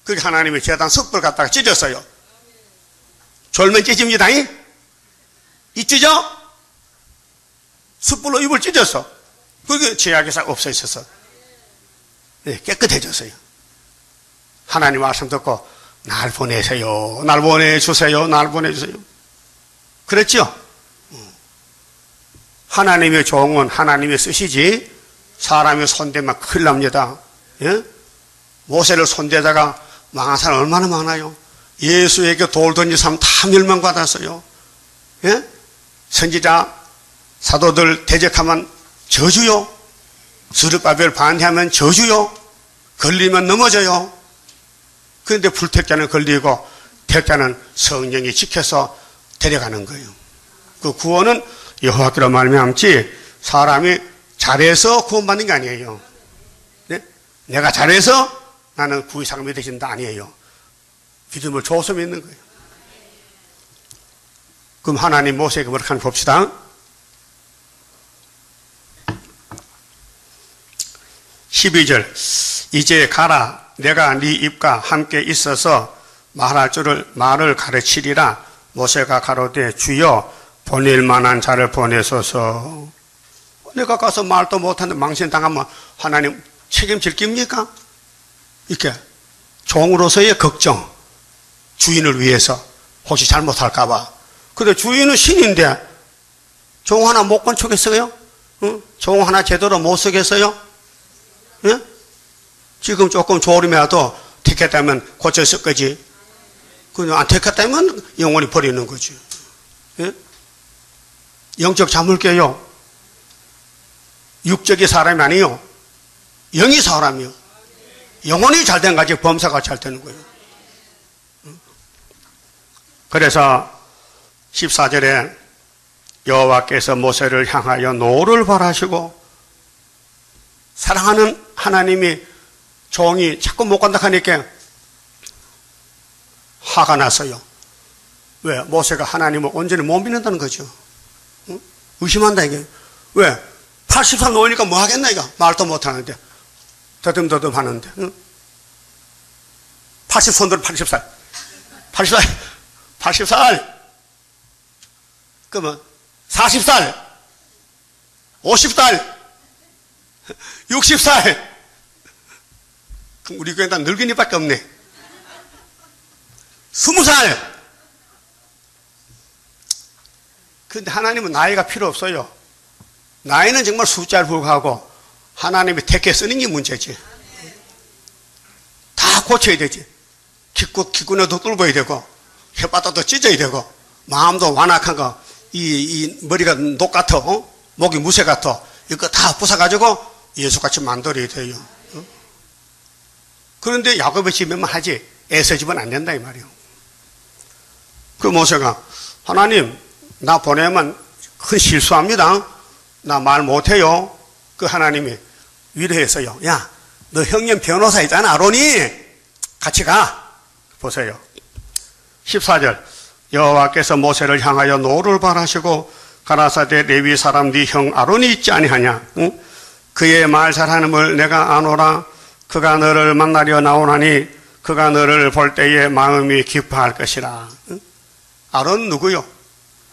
그게 하나님의 제단 숯불 갖다가 찢었어요. 졸면 찢습니다. 이 찢어? 숯불로 입을 찢었어. 그게 죄악의 싹 없어 있어서 네, 깨끗해졌어요. 하나님 말씀 듣고 날 보내세요. 날 보내주세요. 날 보내주세요. 그랬죠? 하나님의 종은 하나님이 쓰시지 사람이 손대면 큰일 납니다. 예? 모세를 손대다가 망한 사람 얼마나 많아요. 예수에게 돌 던진 사람 다 멸망받았어요. 예? 선지자 사도들 대적하면 저주요. 스룹바벨 반대하면 저주요. 걸리면 넘어져요. 그런데 불택자는 걸리고 택자는 성령이 지켜서 데려가는 거예요. 그 구원은 여호와께로 말미암지 사람이 잘해서 구원받는 게 아니에요. 네? 내가 잘해서 나는 구의 사람이 되신다 아니에요. 믿음을 줘서 믿는 거예요. 그럼 하나님 모세에게 뭐라고 하는지 봅시다. 12절 이제 가라 내가 네 입과 함께 있어서 말할 줄을 말을 가르치리라. 모세가 가로되 주여 보낼 만한 자를 보내소서. 내가 가서 말도 못하는데 망신당하면 하나님 책임질 깁니까? 이렇게 종으로서의 걱정, 주인을 위해서 혹시 잘못할까봐. 근데 주인은 신인데 종 하나 못 건축했어요? 응? 종 하나 제대로 못 쓰겠어요? 예? 지금 조금 조림해도 택했다면 고쳤을 거지. 그냥 안 택했다면 영원히 버리는 거지. 예? 영적 자물쇠요. 육적이 사람이 아니요. 영이 사람이요. 영혼이 잘된 가지 범사가 잘 되는 거예요. 그래서 14절에 여호와께서 모세를 향하여 노를 발하시고 사랑하는 하나님이 종이 자꾸 못 간다 하니까 화가 났어요. 왜? 모세가 하나님을 온전히 못 믿는다는 거죠. 응? 의심한다 이게. 왜? 80살 노니까 뭐 하겠나 이거. 말도 못 하는데 더듬더듬 하는데. 응? 80손들 80살 80살 그러면 40살 50살 60살 그럼 우리 교회는 다 늙은이밖에 없네. 20살. 근데 하나님은 나이가 필요 없어요. 나이는 정말 숫자를 불구하고 하나님이 택해 쓰는 게 문제지. 다 고쳐야 되지. 기꾼에도 뚫어야 되고, 혓바닥도 찢어야 되고, 마음도 완악한 거, 이 머리가 녹 같아, 목이 무쇠 같아. 이거 다 부숴가지고 예수같이 만들어야 돼요. 그런데 야곱의 집에만 하지, 에서 집은 안 된다, 이 말이에요. 그 모세가, 하나님, 나 보내면 큰 실수합니다. 나 말 못해요. 그 하나님이 위로했어요. 야, 너 형님 변호사 있잖아, 아론이. 같이 가. 보세요. 14절. 여호와께서 모세를 향하여 노를 바라시고 가라사대 레위 사람 네 형 아론이 있지 아니하냐. 응? 그의 말 잘하는을 내가 아노라. 그가 너를 만나려 나오나니 그가 너를 볼 때에 마음이 기뻐할 것이라. 응? 아론 누구요?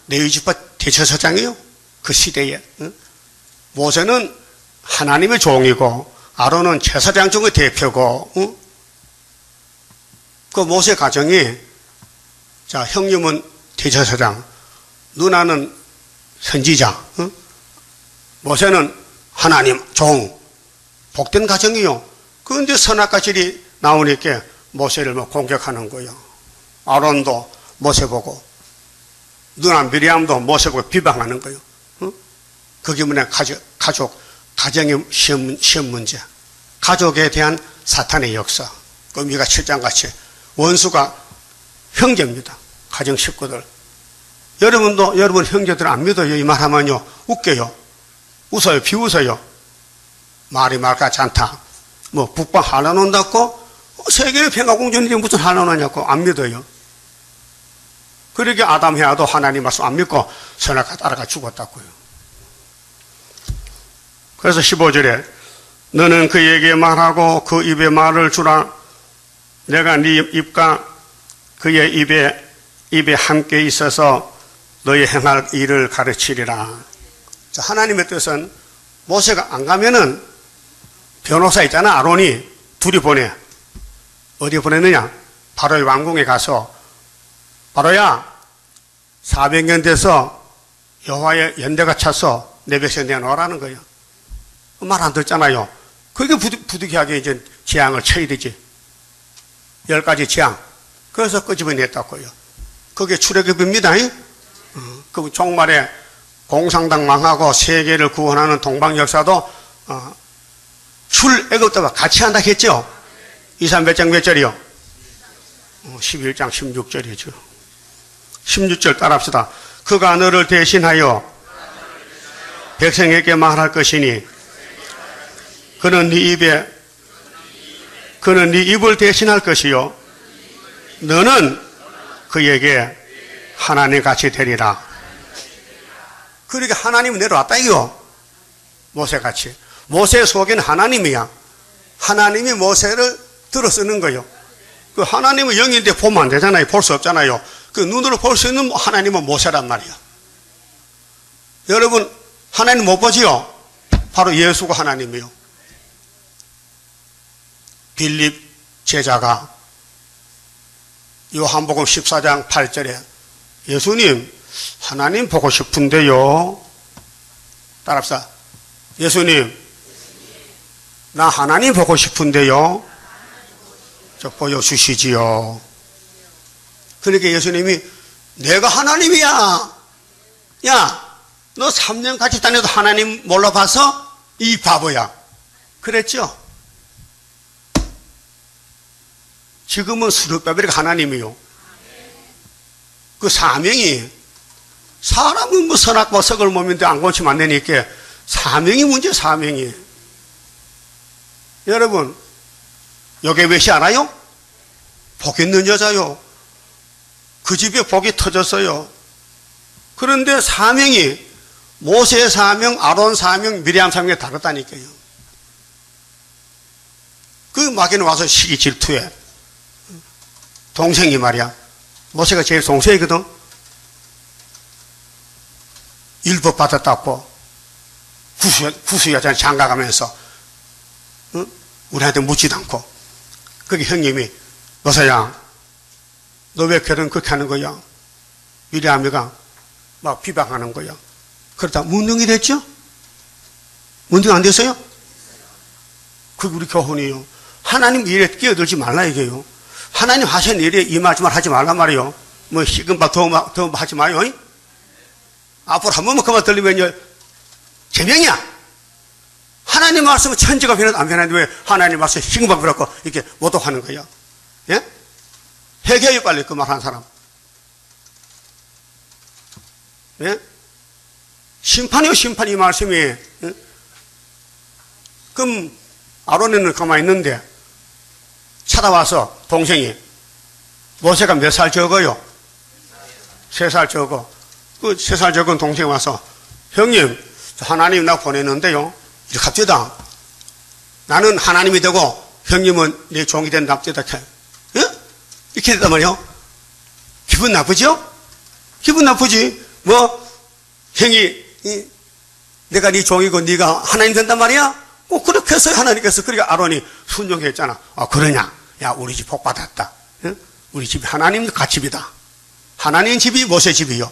레위 지파 대제사장이요. 그 시대에. 응? 모세는 하나님의 종이고 아론은 제사장 중의 대표고. 응? 그 모세 가정이, 자, 형님은 대제사장, 누나는 선지자, 응? 모세는 하나님 종, 복된 가정이요. 그런데 선악과실이 나오니까 모세를 뭐 공격하는 거예요. 아론도 모세 보고, 누나 미리암도 모세 보고 비방하는 거예요. 응? 그게 뭐냐, 가정의 시험 문제, 가족에 대한 사탄의 역사. 그 미가 7장같이 원수가 형제입니다. 가정 식구들. 여러분도 여러분 형제들 안 믿어요. 이 말하면요 웃겨요. 웃어요. 비웃어요. 말이 말같지 않다. 뭐 북방 한란온다고 세계의 평화공주인데 무슨 한란오냐고 안 믿어요. 그러게 아담 해야도 하나님 말씀 안 믿고 선악과 따라가 죽었다고요. 그래서 15절에 너는 그에게 말하고 그 입에 말을 주라. 내가 네 입과 그의 입에 함께 있어서 너의 행할 일을 가르치리라. 자, 하나님의 뜻은 모세가 안 가면은 변호사 있잖아, 아론이. 둘이 보내. 어디 보냈느냐? 바로의 왕궁에 가서, 바로야 400년 돼서 여호와의 연대가 차서 내 백성 내놓으라는 거예요. 말 안 듣잖아요. 그게 부득이하게 이제 재앙을 쳐야 되지. 10가지 재앙. 그래서 끄집어냈다고요. 그게 출애굽입니다. 그 종말에 공산당 망하고 세계를 구원하는 동방 역사도 출애굽과 같이 한다 했죠. 이사 몇 장 몇 절이요? 11장 16절이죠. 16절 따라합시다. 그가 너를 대신하여 백성에게 말할 것이니 그는 네 입을 대신할 것이요 너는 그에게 하나님 같이 되리라. 그러니까 하나님이 내려왔다 이거. 모세같이. 모세 속에는 하나님이야. 하나님이 모세를 들어 쓰는 거예요. 그 하나님은 영인데 보면 안 되잖아요. 볼 수 없잖아요. 그 눈으로 볼 수 있는 하나님은 모세란 말이야. 여러분 하나님 못 보지요? 바로 예수가 하나님이요. 빌립 제자가 요한복음 14장 8절에 예수님 하나님 보고 싶은데요. 따라합시다. 예수님 나 하나님 보고 싶은데요. 저 보여주시지요. 그러니까 예수님이 내가 하나님이야. 야, 너 3년 같이 다녀도 하나님 몰라봐서 이 바보야. 그랬죠? 지금은 스룹바벨이 하나님이요. 그 사명이 사람은 뭐 선악과 썩을 몸인데 안 고치면 안 되니까 사명이 문제. 사명이. 여러분 요게벳이 알아요? 복 있는 여자요. 그 집에 복이 터졌어요. 그런데 사명이 모세 사명, 아론 사명, 미리암 사명이 다르다니까요. 그 마귀는 와서 시기 질투해. 동생이 말이야. 모세가 제일 동생이거든. 율법 받았다고 구수여자는 장가가면서 응? 우리한테 묻지도 않고. 그게 형님이 모세야 너 왜 결혼 그렇게 하는 거야? 미리암이가 막 비방하는 거야. 그러다 문둥이 됐죠? 문둥이 안 됐어요? 그게 우리 교훈이에요. 하나님 일에 끼어들지 말라 이게요. 하나님 하시는 일에 임하지 말 하지 말란 말이요. 뭐 시금바 더 하지 마요. 앞으로 한 번만 그만 들리면요 제명이야. 하나님 말씀은 천지가 변해도 안 변하는데 왜 하나님 말씀 시금바 부라고 이렇게 모독하는 거예요? 예? 회개해요 빨리 그 말하는 사람. 예? 심판이요 심판 이 말씀이. 예? 그럼 아론이는 가만히 있는데 찾아와서 동생이 모세가 몇 살 적어요? 3살 적어. 그 3살 적은 동생이 와서 형님 하나님 나 보냈는데요 이렇게 합시다. 나는 하나님이 되고 형님은 내 종이 된다 합시다. 예? 이렇게 됐단 말이요. 기분 나쁘죠? 기분 나쁘지. 뭐 형이 내가 네 종이고 네가 하나님 된단 말이야? 꼭 그렇게 해서 하나님께서 그러니까 아론이 순종했잖아. 아 그러냐? 야 우리 집 복 받았다. 응? 우리 집이 하나님 가집이다. 하나님 집이 모세 집이요.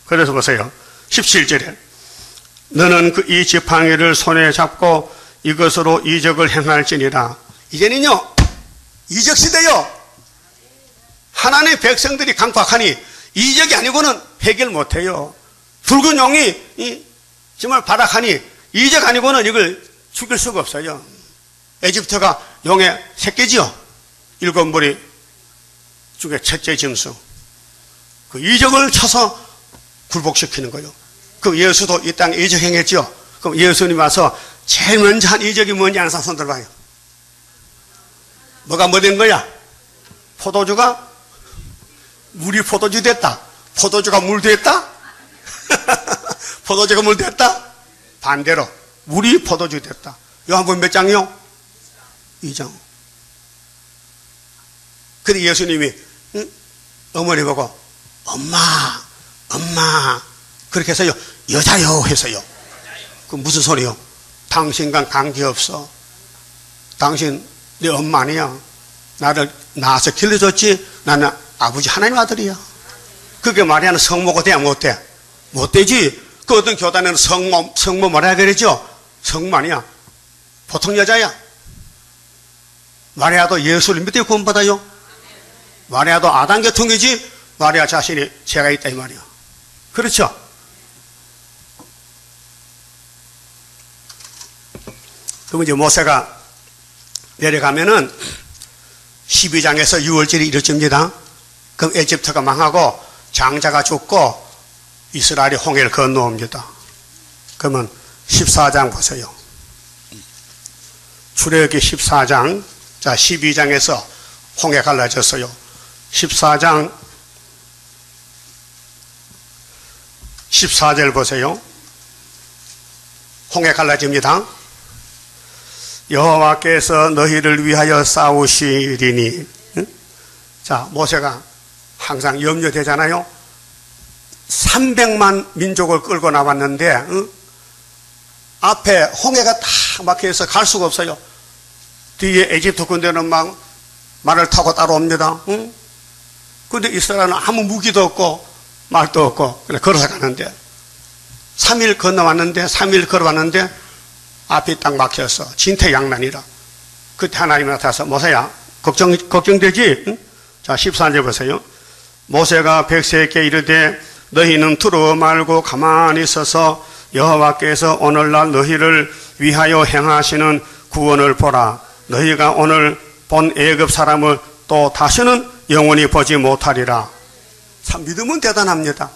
그래서 보세요. 17절에 너는 그 이 지팡이를 손에 잡고 이것으로 이적을 행할지니라. 이제는요 이적 시대요. 하나님의 백성들이 강팍하니 이적이 아니고는 해결 못해요. 붉은 용이 정말 발악하니 이적 아니고는 이걸 죽일 수가 없어요. 에집트가 용의 새끼지요. 7머리 중에 첫째 짐승. 그 이적을 쳐서 굴복시키는 거예요. 그 예수도 이 땅에 이적 행했죠. 그럼 예수님 와서 제일 먼저 한 이적이 뭔지 항상 손 들어봐요. 뭐가 뭐 된 거야? 포도주가 물이 포도주 됐다. 포도주가 물 됐다? 포도주가 물 됐다? 반대로 물이 포도주 됐다. 요한복음 몇 장이요? 2장. 근데 예수님이 어머니 보고 엄마 그렇게 해서요 여자요 해서요. 그 무슨 소리요? 당신과 관계없어. 당신 내 엄마 아니야. 나를 낳아서 길러줬지. 나는 아버지 하나님 아들이야. 그게 마리아는 성모가 돼야 못 돼? 못 되지. 그 어떤 교단에는 성모 뭐라 그러죠? 성모 아니야. 보통 여자야. 마리아도 예수를 믿게 구원받아요. 마리아도 아담 계통이지. 마리아 자신이 죄가 있다 이 말이야. 그렇죠? 그럼 이제 모세가 내려가면은 12장에서 6월절이 이루어집니다. 그럼 에집트가 망하고 장자가 죽고 이스라엘이 홍해를 건너옵니다. 그러면 14장 보세요. 출애굽기 14장. 자, 12장에서 홍해 갈라졌어요. 14장 14절 보세요. 홍해 갈라집니다. 여호와께서 너희를 위하여 싸우시리니. 자, 모세가 항상 염려되잖아요. 300만 민족을 끌고 나왔는데 앞에 홍해가 다 막혀서 갈 수가 없어요. 뒤에 에집트 군대는 막 말을 타고 따라옵니다. 근데 이스라엘은 아무 무기도 없고 말도 없고 그래 걸어서 가는데 3일 건너왔는데 3일 걸어왔는데 앞이 딱 막혀서 진퇴양난이라. 그때 하나님이 나타나서 모세야 걱정되지? 응? 자 14절 보세요. 모세가 백성에게 이르되 너희는 두려워 말고 가만히 있어서 여호와께서 오늘날 너희를 위하여 행하시는 구원을 보라. 너희가 오늘 본 애굽 사람을 또 다시는 영원히 보지 못하리라. 참 믿음은 대단합니다.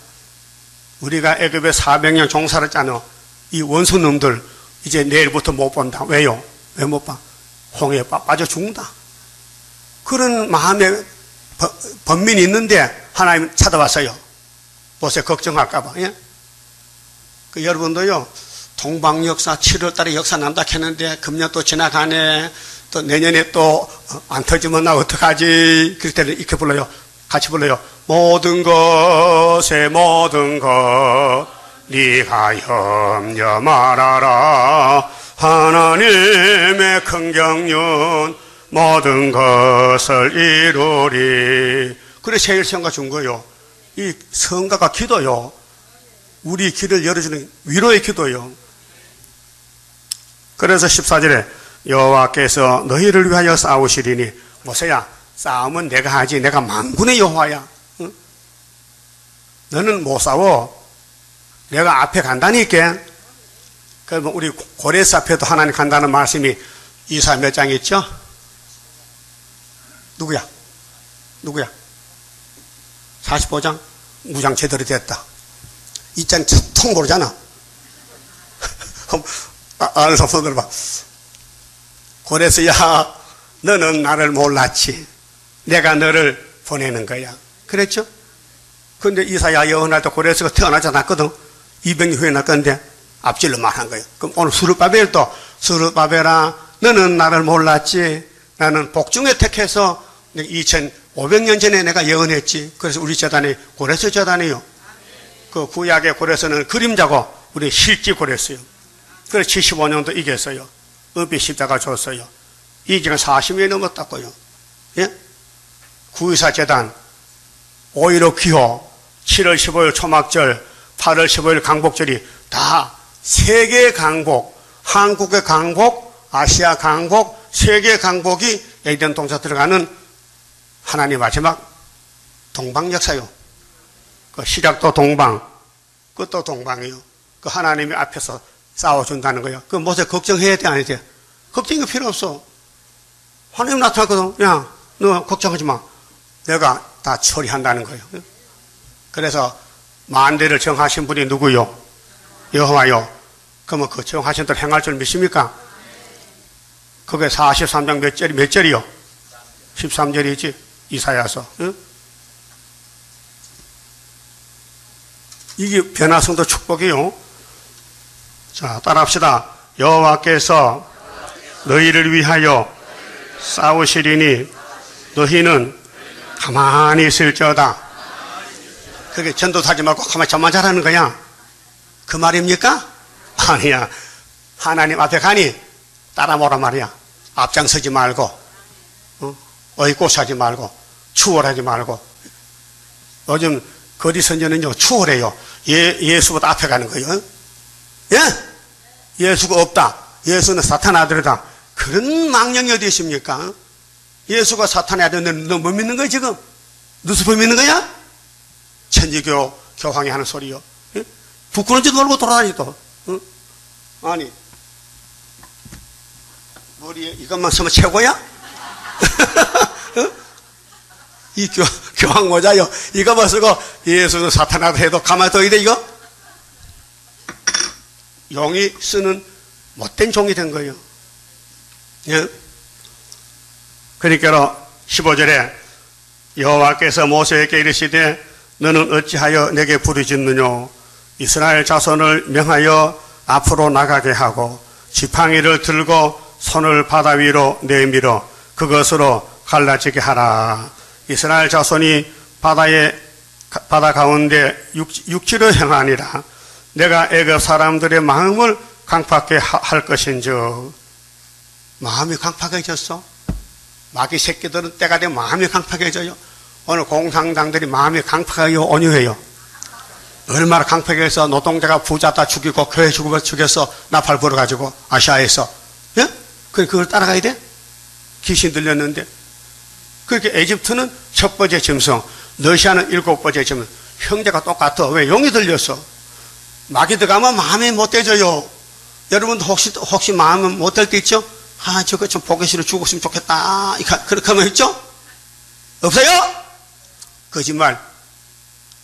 우리가 애굽에 400년 종살았잖아. 이 원수놈들 이제 내일부터 못 본다. 왜요? 왜 못 봐? 홍해에 빠져 죽는다. 그런 마음에 번민이 있는데 하나님 찾아왔어요. 모세 걱정할까봐. 예? 그 여러분도요, 동방 역사 7월 달에 역사 난다 했는데 금년 또 지나가네. 또 내년에 또 안 터지면 나 어떡하지? 그럴 때는 이렇게 불러요. 같이 불러요. 모든 것에 모든 것 네가 염려 말아라. 하나님의 큰 경륜 모든 것을 이루리. 그래 제일 성가 준 거요. 이 성가가 기도요. 우리 길을 열어주는 위로의 기도요. 그래서 14절에 여호와께서 너희를 위하여 싸우시리니. 모세야, 싸움은 내가 하지. 내가 만군의 여호와야. 응? 너는 못 싸워. 내가 앞에 간다니까. 그러면 우리 고레스 앞에도 하나님 간다는 말씀이 이사 몇 장 있죠? 누구야? 45장? 무장 제대로 됐다. 이 장 통 모르잖아. 아는 사람 손 들어봐. 고레스야, 너는 나를 몰랐지. 내가 너를 보내는 거야. 그랬죠? 근데 이사야 예언할 때 고레스가 태어나지 않았거든. 200년 후에 날 건데 앞질러 말한 거예요. 그럼 오늘 스룹바벨도 스룹바벨아, 너는 나를 몰랐지. 나는 복중에 택해서 2500년 전에 내가 예언했지. 그래서 우리 재단이 고레스 재단이요. 그 구약의 고레스는 그림자고 우리 실제 고레스요. 그래서 75년도 이겼어요. 은빛 십자가 줬어요. 이 지금 40년이 넘었다고요. 예? 9.24 재단, 5.15 기호, 7월 15일 초막절, 8월 15일 강복절이 다 세계 강복, 한국의 강복, 아시아 강복, 세계 강복이 에덴 동산 들어가는 하나님 마지막 동방 역사요. 그 시작도 동방, 끝도 동방이요. 그 하나님이 앞에서 싸워준다는 거예요. 그 모세 걱정해야 돼, 아니지? 걱정이 필요 없어. 하나님 나타났거든. 야, 너 걱정하지 마. 내가 다 처리한다는 거예요. 그래서 만대를 정하신 분이 누구요? 여호와요. 그러면 그 정하신 대로 행할 줄 믿습니까? 그게 43장 몇 절이요? 13절이지. 이사야서. 응? 이게 변화성도 축복이요. 자, 따라합시다. 여호와께서 너희를 위하여 싸우시리니 너희는 가만히 있을지어다. 그게 전도하지 말고 가만히 잠만 자라는 거야. 그 말입니까? 아니야. 하나님 앞에 가니 따라 뭐라 말이야. 앞장서지 말고, 어이꼬사지 말고, 추월하지 말고. 요즘 거리 선전은요, 추월해요. 예수보다 앞에 가는 거예요. 예? 예수가 없다. 예수는 사탄 아들이다. 그런 망령이 어디 있습니까? 예수가 사탄의 아들인데 너 뭐 믿는 거야, 지금? 누수프 믿는 거야? 천지교 교황이 하는 소리요. 예? 부끄러운지 놀고 돌아다니도. 응? 아니, 머리에 이것만 쓰면 최고야? 이 교황 모자요. 이거만 쓰고 예수는 사탄 아들 해도 가만히 둬야 돼, 이거? 용이 쓰는 못된 종이 된 거예요. 예? 그러니까 15절에 여호와께서 모세에게 이르시되 너는 어찌하여 내게 부르짖느냐. 이스라엘 자손을 명하여 앞으로 나가게 하고 지팡이를 들고 손을 바다 위로 내밀어 그것으로 갈라지게 하라. 이스라엘 자손이 바다 가운데 육지로 행하니라. 내가 애굽 사람들의 마음을 강팍하게 할 것인즉. 마음이 강팍해졌어. 마귀 새끼들은 때가 되면 마음이 강팍해져요. 오늘 공산당들이 마음이 강팍하요, 온유해요? 얼마나 강팍해서 노동자가 부자 다 죽이고 교회 죽여서 나팔 불어가지고 아시아에서. 예? 그걸 따라가야 돼? 귀신 들렸는데. 그렇게 에집트는 첫 번째 짐승, 러시아는 7번째 짐승. 형제가 똑같아. 왜? 용이 들렸어. 마귀 들어가면 마음이 못돼져요. 여러분도 혹시 마음이 못될 때 있죠? 아, 저거 좀 보기 싫어 죽었으면 좋겠다. 그렇게 하면 있죠? 없어요? 거짓말.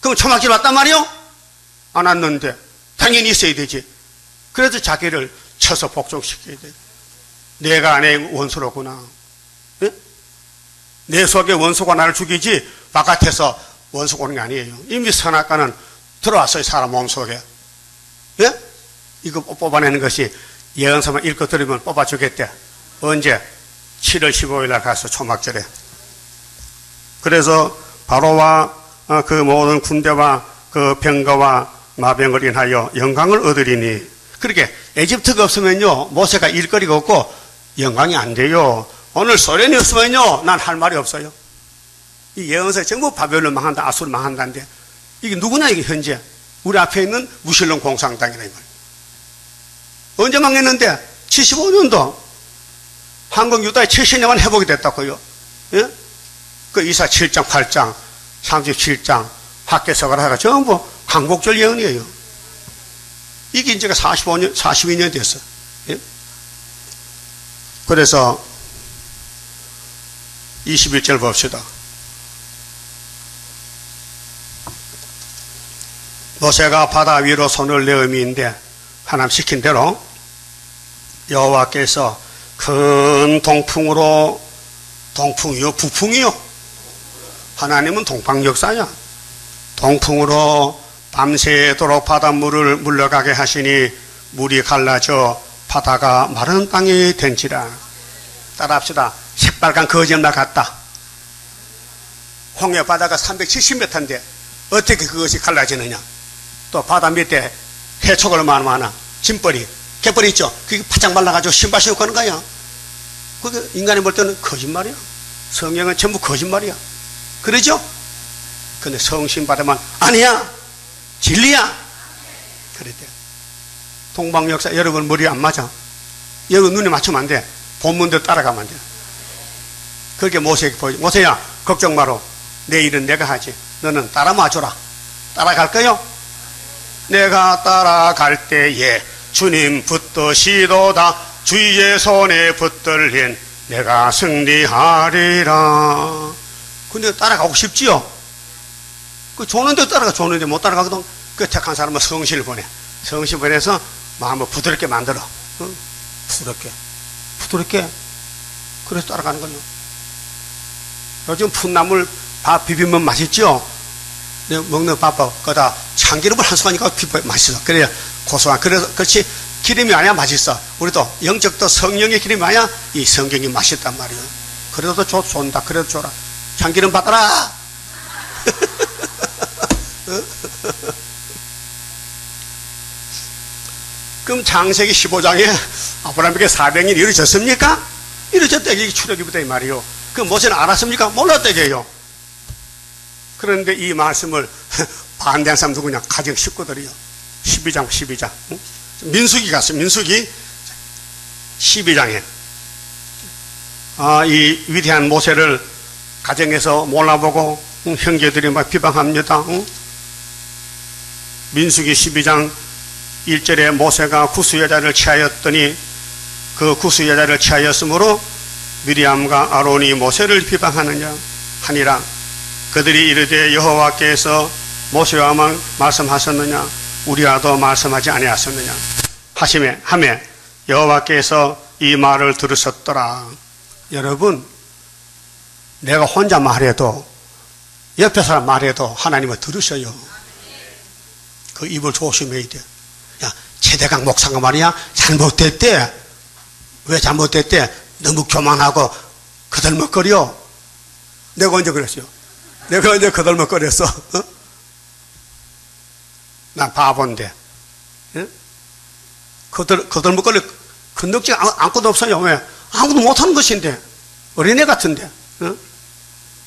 그럼 초막질 왔단 말이요? 안 왔는데. 당연히 있어야 되지. 그래서 자기를 쳐서 복종시켜야 돼. 내가 내 원수로구나. 예? 내 속에 원수가 나를 죽이지 바깥에서 원수가 오는 게 아니에요. 이미 선악과는 들어왔어요, 사람 몸속에. 예? 이거 뽑아내는 것이 예언서만 읽고 들으면 뽑아주겠대. 언제? 7월 15일 날 가서 초막절에. 그래서 바로와 그 모든 군대와 그 병거와 마병을 인하여 영광을 얻으리니. 그렇게 에집트가 없으면요, 모세가 일거리가 없고 영광이 안 돼요. 오늘 소련이 없으면요, 난 할 말이 없어요. 이 예언서에 전부 바벨론 망한다, 아수르 망한다는데 이게 누구냐, 이게 현재 우리 앞에 있는 무신론 공산당이라 이 말. 언제 망했는데? 75년도. 한국 유다의 70년만 회복이 됐다고요. 예? 그 이사 7장, 8장, 37장, 학계서가 하가 전부 강복절 예언이에요. 이게 이제 45년, 42년 됐어. 예? 그래서 21절 봅시다. 모세가 바다 위로 손을 내음이인데 하나님 시킨 대로 여호와께서 큰 동풍으로, 동풍이요 북풍이요, 하나님은 동방 역사야. 동풍으로 밤새도록 바닷물을 물러가게 하시니 물이 갈라져 바다가 마른 땅이 된지라. 따라합시다. 새빨간 거짓말 같다. 홍해 바다가 370m인데 어떻게 그것이 갈라지느냐. 또 바다 밑에 해초가 얼마나 많아. 짐벌이, 갯벌이 있죠. 그게 바짝 말라가지고 신발 신고 가는 거야. 그게 인간이 볼 때는 거짓말이야. 성경은 전부 거짓말이야. 그러죠? 근데 성신 받으면 아니야, 진리야. 그랬대. 동방 역사 여러분 머리 안 맞아. 여러분 눈에 맞추면 안 돼. 본문대로 따라가면 안 돼. 그렇게 모세에게 보여줘. 모세야, 걱정 마라. 내 일은 내가 하지. 너는 따라 맞춰라. 따라갈 거요? 내가 따라갈 때에 주님 붙드시도다. 주의 손에 붙들린 내가 승리하리라. 근데 따라가고 싶지요? 그 좋은데 따라가. 좋은데 못 따라가거든. 그 택한 사람은 성신을 보내. 성신 보내서 마음을 부드럽게 만들어. 응? 부드럽게. 그래서 따라가는 거예요. 요즘 풋나물 밥 비비면 맛있죠? 먹는 밥하고 거기다 참기름을 한 숟가락이니까 맛있어. 그래야 고소한. 그래서 그렇지, 기름이 아니야 맛있어. 우리도 영적도 성령의 기름이 아니야 이 성경이 맛있단 말이에요. 그래도 좋다. 그래도 줘라. 참기름 받아라. 그럼 창세기 15장에 아브라함에게 400년이 이루어졌습니까? 이루어졌다. 이게 출애굽이다 이 말이요. 그 모세는 알았습니까? 몰랐다게요. 그런데 이 말씀을 반대한 사람 누구냐? 가정 식구들이요. 12장. 응? 민수기 갔어요. 민수기 12장에 이 위대한 모세를 가정에서 몰라보고 형제들이 막 비방합니다. 민수기 12장 1절에 모세가 구스 여자를 취하였더니 그 구스 여자를 취하였으므로 미리암과 아론이 모세를 비방하느냐 하니라. 그들이 이르되 여호와께서 모세와만 말씀하셨느냐 우리와도 말씀하지 아니하셨느냐 하매 여호와께서 이 말을 들으셨더라. 여러분, 내가 혼자 말해도 옆에 사람 말해도 하나님은 들으셔요. 그 입을 조심해야 돼. 야, 최대강 목사가 말이야 잘못됐대. 왜 잘못됐대? 너무 교만하고 거들먹거려. 내가 언제 그랬어요? 내가 언제 거들먹거렸어? 어? 난 바본데. 예? 거들먹거려. 건덕지가 아무것도 없어요. 왜? 아무것도 못하는 것인데. 어린애 같은데. 어?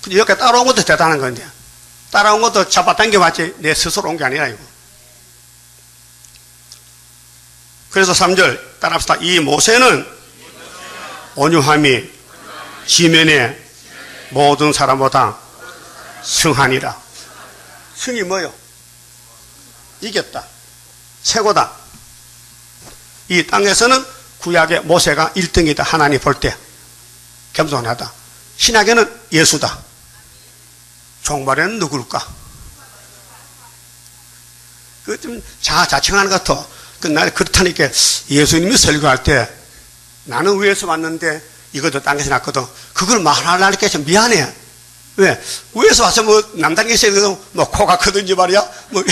근데 여기까지 따라온 것도 대단한 건데. 따라온 것도 잡아당겨봤지 내 스스로 온 게 아니라 이거. 그래서 3절 따라합시다. 이 모세는 온유함이 지면에 모든 사람보다 승하니라. 승이 뭐요? 이겼다. 최고다. 이 땅에서는 구약의 모세가 1등이다. 하나님 볼 때 겸손하다. 신약에는 예수다. 종말에는 누굴까? 그 좀 자칭하는 것 같아. 나 그렇다니까 예수님이 설교할 때 나는 위에서 왔는데 이것도 땅에서 났거든. 그걸 말하려니까 좀 미안해. 왜? 위에서 와서 뭐 남당에서 뭐 코가 크든지 말이야, 뭐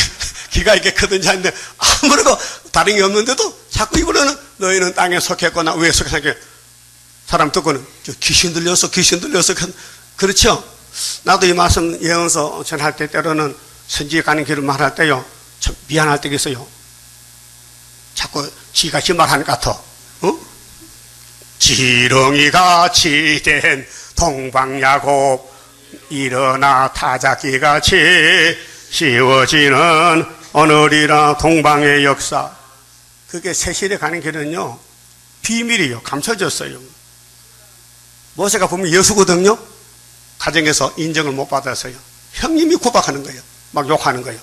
귀가 이렇게 크든지 하는데 아무래도 다른 게 없는데도 자꾸 이번에는 너희는 땅에 속했거나 위에 속했거나 사람 듣고는 귀신 들려서 그렇죠? 나도 이 말씀 예언서 전할 때 때로는 선지에 가는 길을 말할 때요 참 미안할 때가 있어요. 자꾸 지가 지 말하는 것 같아. 어? 지렁이같이 된 동방야곱 일어나 타작기같이 씌워지는 오늘이라 동방의 역사. 그게 세실에 가는 길은요 비밀이요. 감춰졌어요. 모세가 보면 예수거든요. 가정에서 인정을 못 받았어요. 형님이 구박하는 거예요. 막 욕하는 거예요.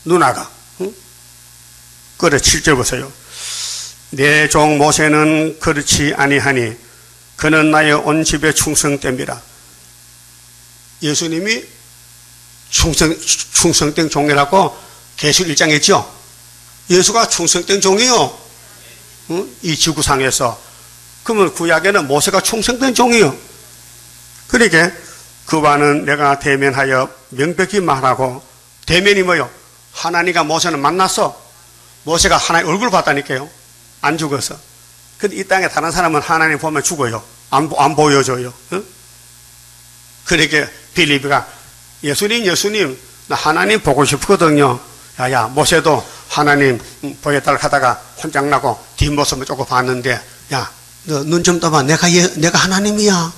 누나가. 응? 그래 7절 보세요. 내 종 모세는 그렇지 아니하니 그는 나의 온 집에 충성됨이라. 예수님이 충성된 종이라고 계시록 1장에 있죠. 예수가 충성된 종이요. 응? 이 지구상에서. 그러면 구약에는 모세가 충성된 종이요. 그러니까 그와는 내가 대면하여 명백히 말하고, 대면이 뭐요? 하나님과 모세는 만났어. 모세가 하나님 얼굴 봤다니까요. 안 죽어서. 근데 이 땅에 다른 사람은 하나님 보면 죽어요. 안 보여줘요. 응? 그러니까 빌립이가 예수님 나 하나님 보고 싶거든요. 야야 모세도 하나님 보여달라고 하다가 혼장나고 뒷모습을 조금 봤는데, 야 너 눈 좀 떠봐. 내가 하나님이야.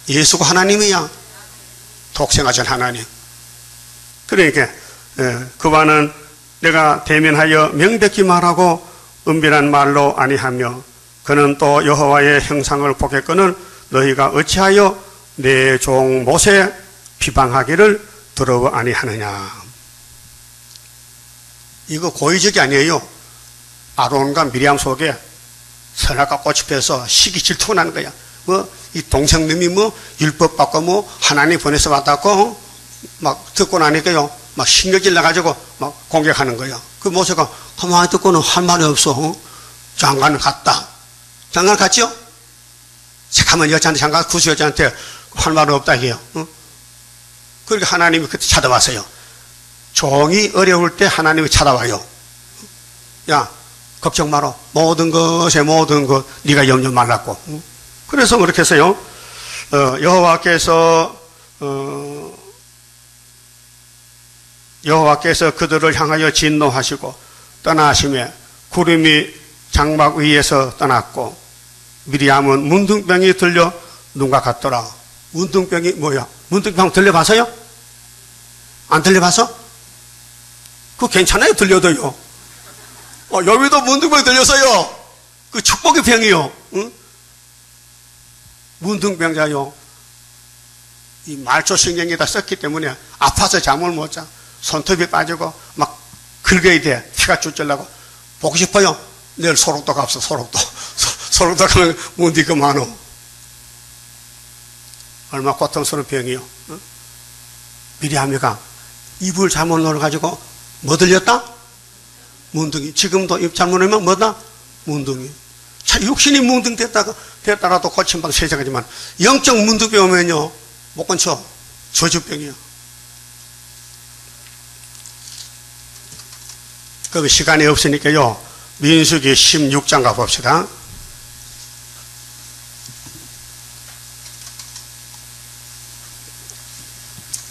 예수가 하나님이야. 독생하신 하나님. 그러니까 그와는 내가 대면하여 명백히 말하고 은밀한 말로 아니하며 그는 또 여호와의 형상을 보겠거늘 너희가 어찌하여 내 종 모세 비방하기를 더러워 아니하느냐. 이거 고의적이 아니에요. 아론과 미리암 속에 선악과 꽃이 피어서 시기 질투가 나는 거야. 이 동생님이 율법 받고 하나님 보내서 왔다고 막 듣고 나니까요. 막 신경질 나가지고 막 공격하는 거야. 그 모세가 가만히 듣고는 할 말이 없어. 장관을 갔다. 장관 갔죠? 잠깐만 여자한테 장관, 구수 여자한테 할 말은 없다 해요. 그러니까 하나님이 그때 찾아왔어요. 종이 어려울 때 하나님이 찾아와요. 야, 걱정 마라. 모든 것 네가 염려 말라고. 그래서 그렇게 해서요. 여호와께서 그들을 향하여 진노하시고 떠나심에 구름이 장막 위에서 떠났고 미리암은 문둥병이 들려 눈과 같더라. 문둥병이 뭐야? 문둥병 들려봤어요? 안 들려봤어? 그거 괜찮아요. 들려도요. 여기도 문둥병이 들렸어요. 그 축복의 병이요. 응? 문둥병자요. 이 말초신경에다 썼기 때문에 아파서 잠을 못 자. 손톱이 빠지고 막 긁어야 돼. 피가 줄줄나고. 보고 싶어요. 내일 소록도 갑시다. 소록도 가면 문디 그만오. 얼마나 고통스러운 병이요. 응? 미리암이가 이불 잘못 넣어가지고 뭐 들렸다? 문둥이. 지금도 입 잘못 넣으면 뭐다? 문둥이. 자, 육신이 문둥 됐다가도 고침받아 세상이지만 영적 문둥이 오면요 못 건쳐. 저주병이요. 그럼 시간이 없으니까요 민수기 16장 가봅시다.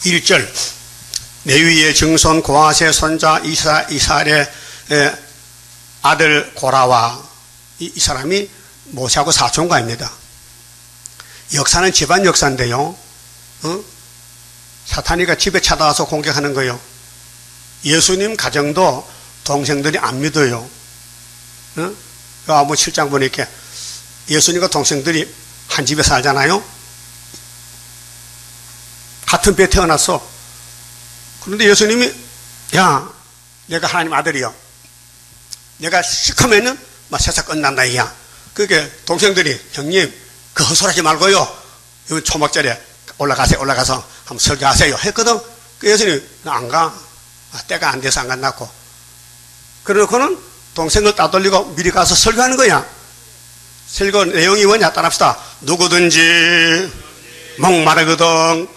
1절 레위의 증손 고아세 손자 이스라엘의 아들 고라와 이 사람이 모세하고 사촌가입니다. 역사는 집안 역사인데요. 사탄이가 집에 찾아와서 공격하는 거예요. 예수님 가정도 동생들이 안 믿어요. 요한복음 7장 보니까 예수님과 동생들이 한 집에 살잖아요. 같은 배에 태어났어. 그런데 예수님이 야 내가 하나님 아들이요. 내가 시커면은 막 세상 끝난다 이야. 그러니까 동생들이 형님 그 헛소리하지 말고요. 여기 초막절에 올라가서 한번 설교하세요 했거든. 그 예수님이 안 가. 때가 안 돼서 안 간다고. 그러고는 동생을 따돌리고 미리 가서 설교하는 거야. 설교 내용이 뭐냐 따라합시다. 누구든지 목마르거든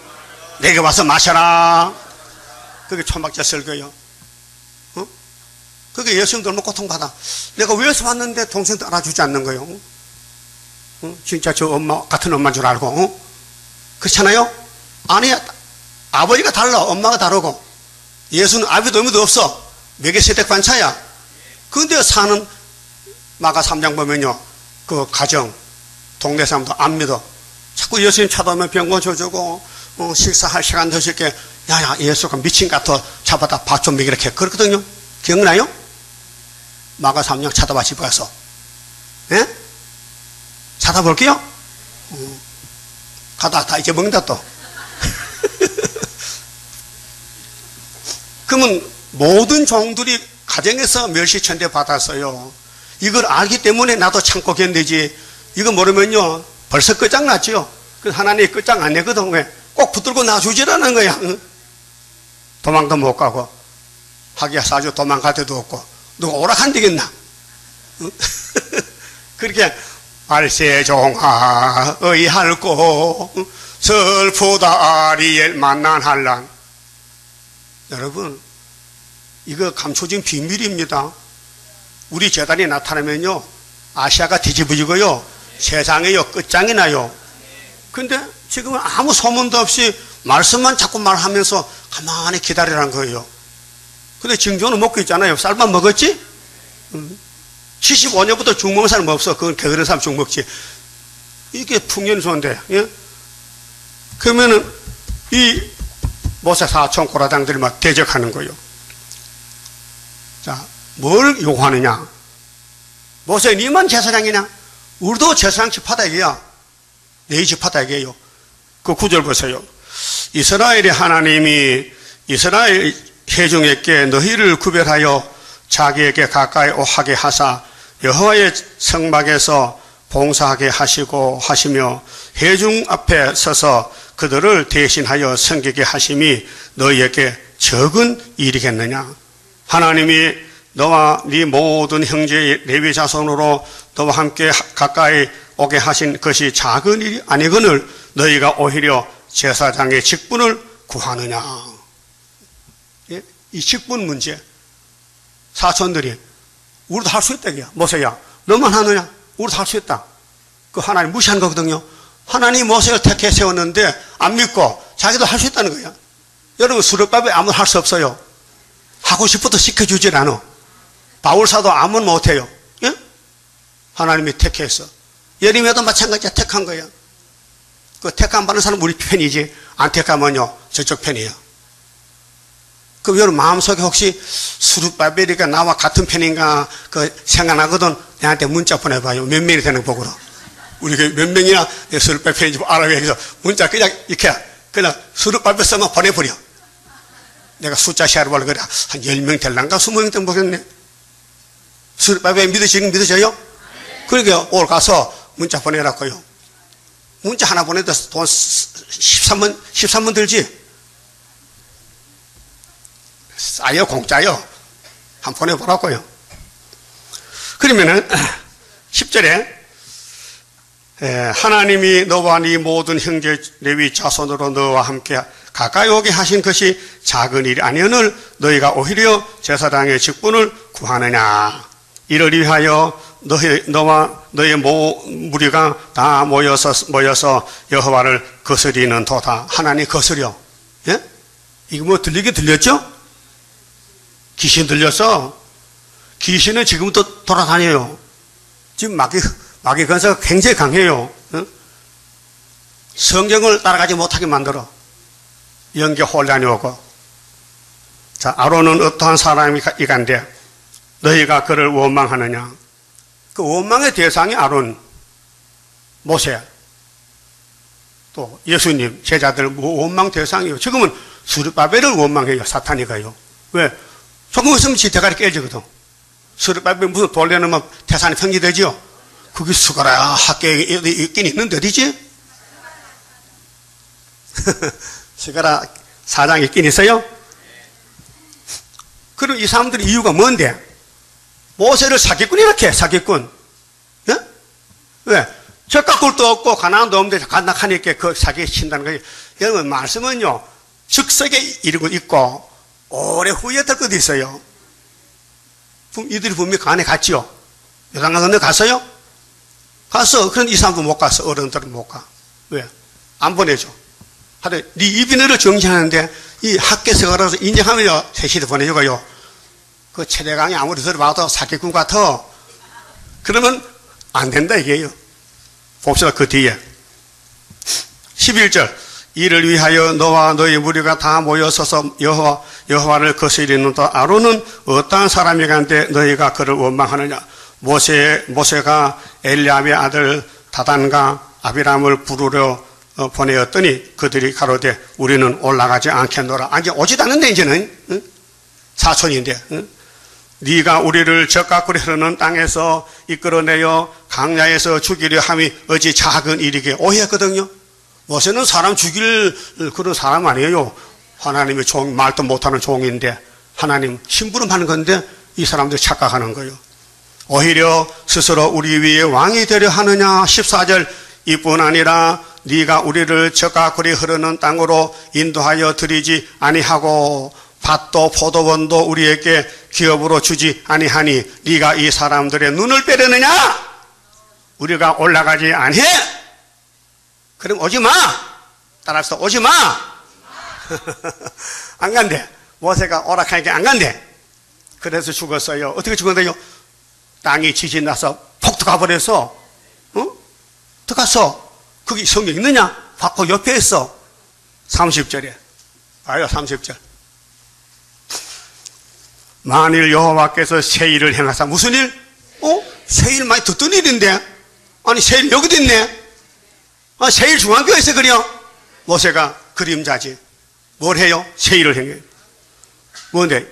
내게 와서 마셔라. 그게 초막절 설교요. 그게 예수님도 얼마나 고통받아. 내가 위에서 왔는데 동생도 알아주지 않는 거예요. 진짜 저 엄마 같은 엄마인 줄 알고. 그렇잖아요? 아니야. 아버지가 달라. 엄마가 다르고. 예수는 아비도 어미도 없어. 매개세댁 반차야. 근데 사는 마가 3장 보면요. 그 가정, 동네 사람도 안 믿어. 자꾸 예수님 찾아오면 병원 줘주고, 식사할 시간 더 줄게. 야야, 예수가 미친 것 같아. 잡아다 밥 좀 먹이라 해. 그렇거든요. 기억나요? 마가 3장 찾아봐 집에 가서. 예? 찾아볼게요. 가다 다 잊어먹는다 또. 그러면 모든 종들이 가정에서 멸시천대 받았어요. 이걸 알기 때문에 나도 참고 견디지. 이거 모르면요 벌써 끝장났지요. 그 하나님이 끝장 안 내거든. 왜? 꼭 붙들고 놔주지라는 거야. 응? 도망도 못 가고 하기야 사주 도망갈 데도 없고 누가 오락한다겠나. 응? 그렇게 알세종아 의할고 슬프다 아리엘 만난한란. 여러분 이거 감춰진 비밀입니다. 우리 재단이 나타나면요 아시아가 뒤집어지고요 세상에요 끝장이 나요. 근데 지금은 아무 소문도 없이 말씀만 자꾸 말하면서 가만히 기다리라는 거예요. 근데 증조는 먹고 있잖아요. 쌀만 먹었지? 75년부터 죽 먹은 사람 없어. 그건 게으른 사람 죽 먹지. 이게 풍년소인데. 예? 그러면은 이 모세 사촌 고라당들이 막 대적하는 거예요. 자, 뭘 요구하느냐? 모세 니만 제사장이냐? 우리도 제사장 집하다 이게야. 내 집하다 이게요. 그 구절 보세요. 이스라엘의 하나님이 이스라엘 회중에게 너희를 구별하여 자기에게 가까이 오하게 하사 여호와의 성막에서 봉사하게 하시고 하시며 회중 앞에 서서 그들을 대신하여 섬기게 하심이 너희에게 적은 일이겠느냐. 하나님이 너와 네 모든 형제 레위 자손으로 너와 함께 가까이 오게 하신 것이 작은 일이 아니거늘 너희가 오히려 제사장의 직분을 구하느냐. 예? 이 직분 문제 사촌들이 우리도 할 수 있다. 모세야 너만 하느냐? 우리도 할 수 있다. 그 하나님 무시한 거거든요. 하나님 모세를 택해 세웠는데 안 믿고 자기도 할 수 있다는 거야. 여러분 수르바벨 아무도 할 수 없어요. 하고 싶어도 시켜주질 않아. 바울사도 아무는 못해요. 예? 하나님이 택해서 예레미야도 마찬가지야. 택한 거야. 그 택 안 받는 사람은 우리 편이지 안 택하면요 저쪽 편이에요. 그럼 여러분 마음속에 혹시 수르바벨이가 나와 같은 편인가 그 생각나거든. 내한테 문자 보내봐요. 몇 명이 되는 거 보고로. 우리가 몇 명이나 수르바벨 편인지 알아야 해서 문자 그냥 이렇게 그냥 수르바벨 써만 보내버려. 내가 숫자 시야를 그래 한 10명 될란가 20명 된 모르겠네. 수르바벨 믿으져요? 그러니까 오늘 가서 문자 보내라고요. 문자 하나 보내도 돈 13만 들지? 싸요, 공짜요? 한번 보내보라고요. 그러면은 10절에 하나님이 너와 네 모든 형제 레위 자손으로 너와 함께 가까이 오게 하신 것이 작은 일이 아니오늘 너희가 오히려 제사장의 직분을 구하느냐. 이를 위하여 너와 너의 무리가 다 모여서 여호와를 거스리는 도다. 하나님 거스려. 예? 이거 뭐 들리긴 들렸죠? 귀신 들렸어. 귀신은 지금부터 돌아다녀요. 지금 마귀 근세가 굉장히 강해요. 응? 성경을 따라가지 못하게 만들어. 영계 혼란이 오고. 자, 아론은 어떠한 사람이간데 너희가 그를 원망하느냐. 그 원망의 대상이 아론, 모세, 또 예수님, 제자들 원망 대상이에요. 지금은 수르바벨을 원망해요. 사탄이 가요. 왜? 조금 있으면 지 대가리 깨지거든. 수르바벨 무슨 돌려놓으면 태산이 평지되지요. 그게 수가라 학교에 있긴 있는데 어디지? 수가라 사장이 있긴 있어요? 그럼 이 사람들의 이유가 뭔데? 모세를 사기꾼 이렇게 사기꾼. 예? 왜? 젓가락도 없고 가난도 없는데 간닥하니까 그 사기에 친다는 거예요. 여러분 말씀은요 즉석에 이루고 있고 오래 후에 될 것도 있어요. 이들이 분명히 그 안에 갔지요. 요단강 건너 갔어요? 갔어. 그런데 이 사람도 못 갔어. 어른들은 못 가. 왜? 안 보내줘. 하여튼 네 이비인을 정지하는데 이 학교에서 걸어서 인정하면요 세시대 보내줘가요. 그 최대강이 아무리 들어봐도 사기꾼 같아. 그러면 안 된다 이게요. 봅시다. 그 뒤에 11절 이를 위하여 너와 너의 무리가 다 모여서서 여호와를 거스리는도 아론은 어떠한 사람이간데 너희가 그를 원망하느냐. 모세가 엘리압의 아들 다단과 아비람을 부르려 보내었더니 그들이 가로되 우리는 올라가지 않겠노라. 아니 오지도 않는데 이제는 응? 사촌인데 응? 네가 우리를 적 가꾸리 흐르는 땅에서 이끌어내어 강야에서 죽이려 함이 어찌 작은 일이게 오해했거든요. 모세는 사람 죽일 그런 사람 아니에요. 하나님의 종, 말도 못하는 종인데 하나님 심부름하는 건데 이 사람들이 착각하는 거예요. 오히려 스스로 우리 위에 왕이 되려 하느냐. 14절 이뿐 아니라 네가 우리를 저 가꾸리 흐르는 땅으로 인도하여 드리지 아니하고 밭도 포도원도 우리에게 기업으로 주지 아니하니 네가 이 사람들의 눈을 빼려느냐. 우리가 올라가지 아니해. 그럼 오지마. 따라서 오지마. 안 간대. 모세가 오락하니까 안 간대. 그래서 죽었어요. 어떻게 죽었는데요? 땅이 지진 나서 폭 들어가버려서 들어갔어. 거기 성경 있느냐? 바꿔 옆에 있어. 30절에 봐요. 30절. 만일 여호와께서 새 일을 행하사. 무슨 일? 새 일 많이 듣던 일인데. 아니 새 일 여기도 있네. 새 일 중앙교회에서 그려. 모세가 그림자지. 뭘 해요? 새 일을 행해. 뭔데?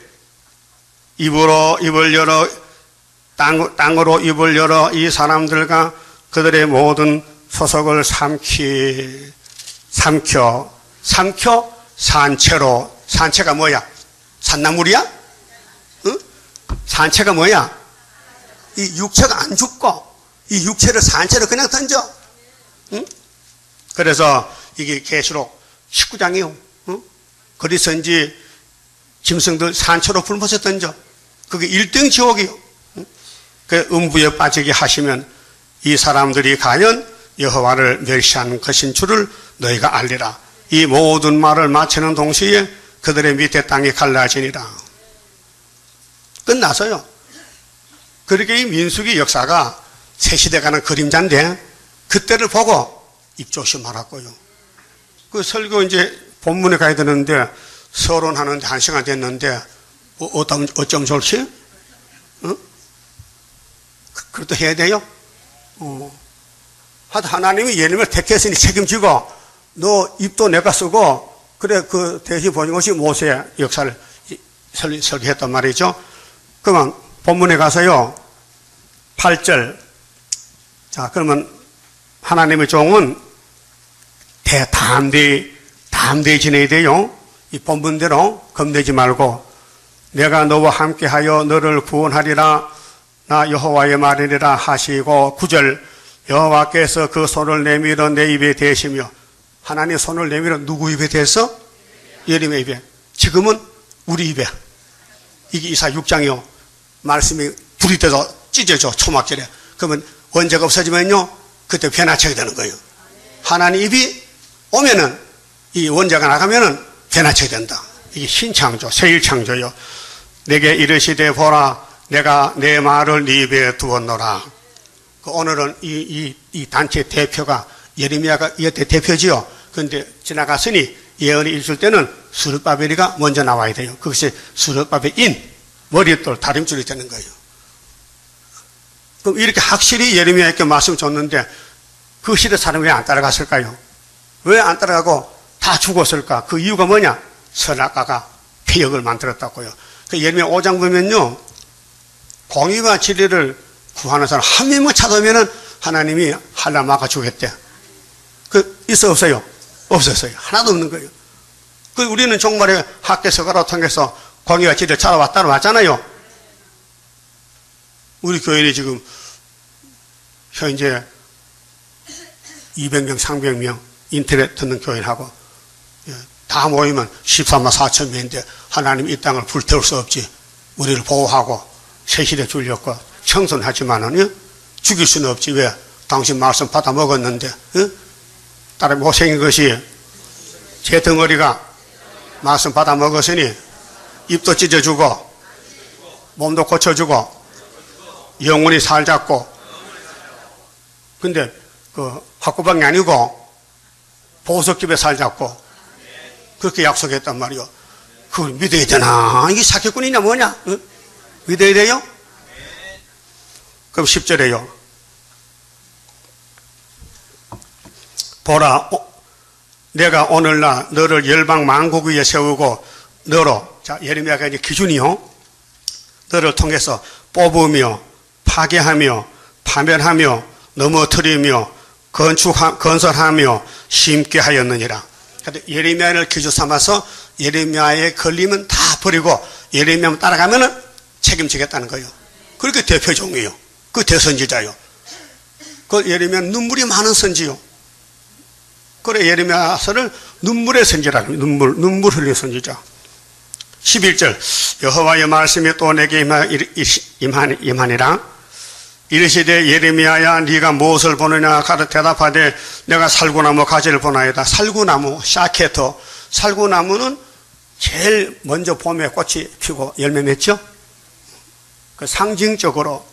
입을 열어 땅으로 입을 열어 이 사람들과 그들의 모든 소속을 삼켜 산채로. 산채가 뭐야? 산나물이야? 응? 산채가 뭐야? 이 육체가 안 죽고 이 육체를 산채로 그냥 던져. 응? 그래서 이게 계시록 19장이요. 응? 그리스인지 짐승들 산채로 불못에 던져. 그게 1등 지옥이요. 응? 그 음부에 빠지게 하시면 이 사람들이 과연 여호와를 멸시한 것인 줄을 너희가 알리라. 이 모든 말을 마치는 동시에 그들의 밑에 땅이 갈라지니라. 끝났어요. 그렇게 이 민수기 역사가 새 시대 가는 그림자인데 그때를 보고 입 조심하라고요. 그 설교 이제 본문에 가야 되는데 서론하는데 1시간 됐는데 어쩜 좋지? 어? 그것도 해야 돼요? 하나님이 예수님을 택했으니 책임지고 너 입도 내가 쓰고 그래 그 대신 보낸 것이 모세 역사를 설계했단 말이죠. 그러면 본문에 가서요 8절. 자 그러면 하나님의 종은 담대히 지내야 돼요. 이 본문대로 겁내지 말고 내가 너와 함께하여 너를 구원하리라. 나 여호와의 말이리라 하시고 9절 여호와께서 그 손을 내밀어 내 입에 대시며. 하나님 손을 내밀어 누구 입에 대서? 예림의 입에. 지금은 우리 입에. 이게 이사 6장이요. 말씀이 불이 돼서 찢어져 초막절에. 그러면 원죄가 없어지면요 그때 변화체가 되는 거예요. 하나님 입이 오면은 이 원죄가 나가면은 변화체가 된다. 이게 신창조, 새일창조요. 내게 이르시되 보라 내가 내 말을 네 입에 두었노라. 오늘은 이 단체 대표가 예레미야가 이때 대표지요. 그런데 지나갔으니 예언이 있을 때는 스룹바벨이가 먼저 나와야 돼요. 그것이 스룹바벨인 머리돌 다림줄이 되는 거예요. 그럼 이렇게 확실히 예레미야에게 말씀 줬는데 그 시대 사람이 왜 안 따라갔을까요? 왜 안 따라가고 다 죽었을까? 그 이유가 뭐냐? 선악과가 폐역을 만들었다고요. 그 예레미야 5장 보면요 공의와 진리를 구하는 사람 한 명만 찾아오면은 하나님이 할라 막아 주겠대. 그 있어 없어요? 없었어요. 하나도 없는 거예요. 그 우리는 정말에 학계 서가로 통해서 공의와 진리를 따라왔잖아요. 우리 교인이 지금 현재 200명, 300명 인터넷 듣는 교인하고 다 모이면 13만 4천 명인데 하나님 이 땅을 불태울 수 없지. 우리를 보호하고 새시대 주려고 청소하지만은 죽일 수는 없지. 왜? 당신 말씀 받아 먹었는데 딸의 못생긴 것이 제 덩어리가 말씀 받아 먹었으니 입도 찢어주고 몸도 고쳐주고 영혼이 살잡고. 근데 그 학구방이 아니고 보석집에 살잡고 그렇게 약속했단 말이요. 그걸 믿어야 되나? 이게 사기꾼이냐 뭐냐? 응? 믿어야 돼요? 그럼 10절에요. 보라 내가 오늘날 너를 열방 만국 위에 세우고 너로, 자, 예레미야가 이제 기준이요. 너를 통해서 뽑으며 파괴하며 파멸하며 넘어뜨리며 건설하며 심게 하였느니라. 예레미야를 기준 삼아서 예레미야의 걸림은 다 버리고 예레미야만 따라가면은 책임지겠다는 거예요. 그렇게 대표종이에요. 그 대선지자요. 그 예레미야는 눈물이 많은 선지요. 그래, 예레미야서를 눈물의 선지라고 합니다. 눈물 흘린 선지자. 11절, 여호와의 말씀이 또 내게 임하니라. 이르시되 예레미야야 네가 무엇을 보느냐 대답하되 내가 살구나무 가지를 보나이다. 살구나무, 샤케터. 살구나무는 제일 먼저 봄에 꽃이 피고 열매 맺죠. 그 상징적으로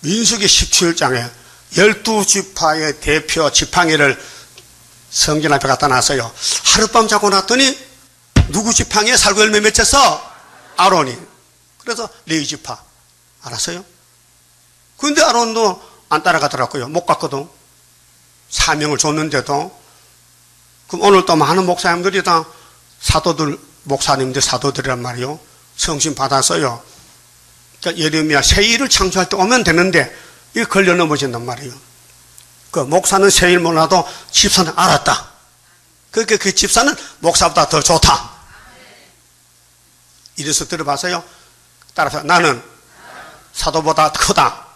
민수기 17장에 12지파의 대표 지팡이를 성전 앞에 갖다 놨어요. 하룻밤 자고 났더니 누구 지팡이에 살구 열매 맺혔어? 아론이. 그래서 레위 지파. 알았어요? 근데 아론도 안 따라가더라고요. 못 갔거든. 사명을 줬는데도. 그럼 오늘 또 많은 목사님들이 다 사도들, 목사님들 사도들이란 말이요. 성신 받았어요. 그러니까 예레미야 새 일을 창조할 때 오면 되는데 이게 걸려 넘어진단 말이에요. 그 목사는 새 일 몰라도 집사는 알았다. 그렇게 그 집사는 목사보다 더 좋다. 이래서 들어봤어요. 따라서 나는 사도보다 크다.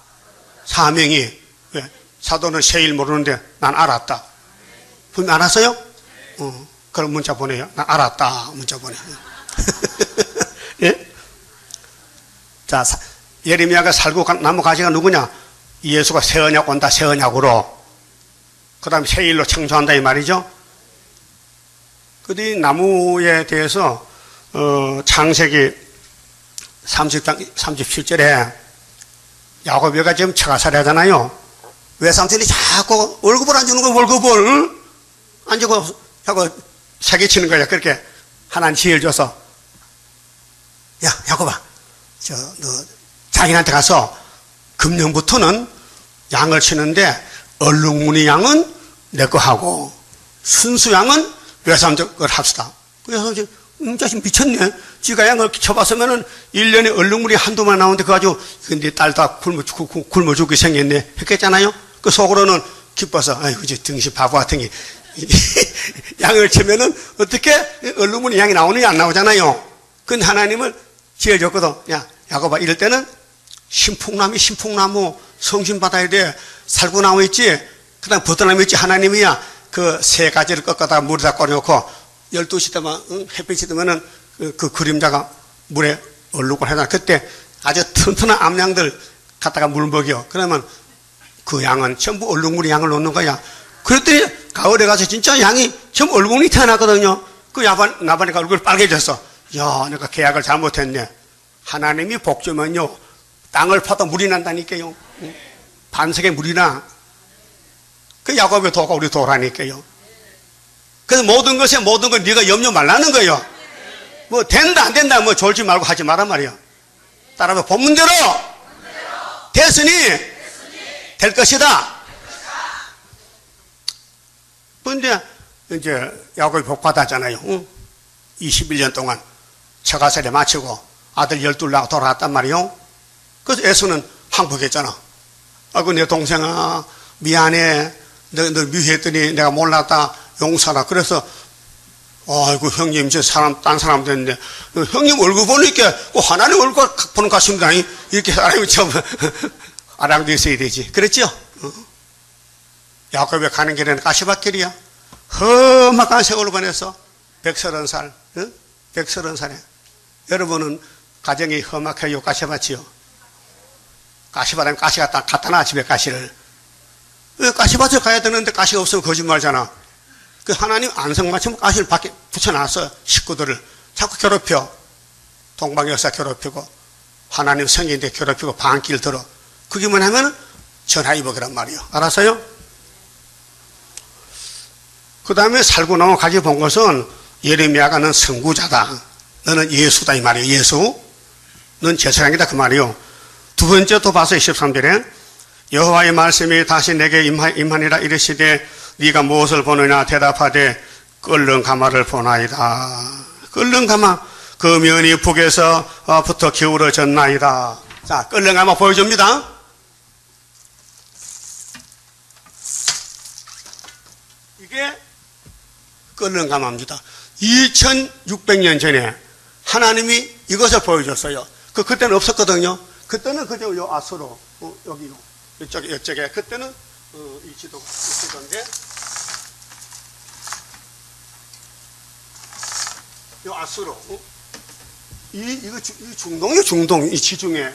사명이. 왜? 사도는 새 일 모르는데 난 알았다. 분명 알았어요? 그럼 문자 보내요. 난 알았다. 문자 보내요. 예? 자, 예레미야가 살고 나무 가지가 누구냐? 예수가 새 언약 온다. 새 언약으로. 그 다음에 새 일로 창조한다 이 말이죠. 이 나무에 대해서 창세기 37절에 야곱이가 지금 처가살이 하잖아요. 외삼촌이 자꾸 월급을 안 주는 거야. 월급을. 응? 안 주고 자꾸 사기치는 거야. 그렇게 하나님 지혜를 줘서 야 야곱아 너 자기한테 가서 금년부터는 양을 치는데 얼룩무늬 양은 내 거 하고 순수 양은 외삼촌 걸 합시다. 그래서 자식 미쳤네. 지가 양을 쳐봤으면은 1년에 얼룩무늬 한두만 나오는데 그거 가지고 근데 딸 다 굶어 죽게 생겼네 했겠잖아요. 그 속으로는 기뻐서 아이고 이제 등신 바보 같은 게 양을 치면은 어떻게 얼룩무늬 양이 나오느냐 안 나오잖아요. 근데 하나님을 지혜 줬거든. 야 야곱아 이럴 때는 신풍나무 성신 받아야 돼. 살구나무 있지. 그 다음 버드나무 있지. 하나님이야 그 세 가지를 꺾어다 물에다 꺼내놓고 12시 때만 햇빛이 뜨면은 그 그림자가 물에 얼룩을 하잖아. 그때 아주 튼튼한 암양들 갖다가 물 먹여. 그러면 그 양은 전부 얼룩무늬 양을 놓는 거야. 그랬더니 가을에 가서 진짜 양이 전부 얼룩무늬 태어났거든요. 그 나발이가 얼굴이 빨개졌어. 야, 내가 계약을 잘못했네. 하나님이 복 주면요 땅을 파도 물이 난다니까요. 반석에 물이 나. 그 야곱의 도가 우리 도라니까요. 그래서 모든 건 네가 염려 말라는 거예요. 뭐 된다 안 된다 뭐 졸지 말고 하지 마란 말이에요. 따라서 본문대로 됐으니 될 것이다. 그런데 이제 야곱이 복 받았잖아요. 21년 동안 처가살이 마치고 아들 12 낳고 돌아왔단 말이에요. 그래서 에서는 항복했잖아. 아이고 내 동생아 미안해. 너 미워했더니 내가 몰랐다. 용사라. 그래서 아이고 형님 저 사람 딴 사람 됐는데 형님 얼굴 보니까 하나님 얼굴 보는 것 같습니다. 이렇게 사람이 참 아랑도 있어야 되지. 그랬죠? 야곱이 가는 길에는 가시밭길이야. 험악한 세월을 보내서 130살 130살에 여러분은 가정이 험악해요 가시밭이요? 가시밭하면 가시가 갖다 놔 집에 가시를. 왜 가시밭에 가야 되는데 가시가 없으면 거짓말잖아. 그 하나님 안성맞춤 가시를 밖에 붙여놨어. 식구들을 자꾸 괴롭혀. 동방역사 괴롭히고 하나님 성인대 괴롭히고 반길 들어. 그게 뭐냐면 전하이복이란 말이요. 알았어요? 그 다음에 살구나무 가지 본 것은 예레미야가 넌 선구자다. 너는 예수다 이 말이에요. 예수. 넌 제사장이다 그 말이요. 두 번째 또 봐서 23절에 여호와의 말씀이 다시 내게 임하니라 이르시되 네가 무엇을 보느냐 대답하되 끓는 가마를 보나이다. 끓는 가마, 그 면이 북에서부터 기울어졌나이다. 자, 끓는 가마 보여줍니다. 이게 끓는 가마입니다. 2600년 전에 하나님이 이것을 보여줬어요. 그때는 없었거든요. 그때는 그저 요 아수로, 여기요. 이쪽에. 그때는, 이 지도인데, 요 아수로. 이거 중동이요, 중동. 이 지중해.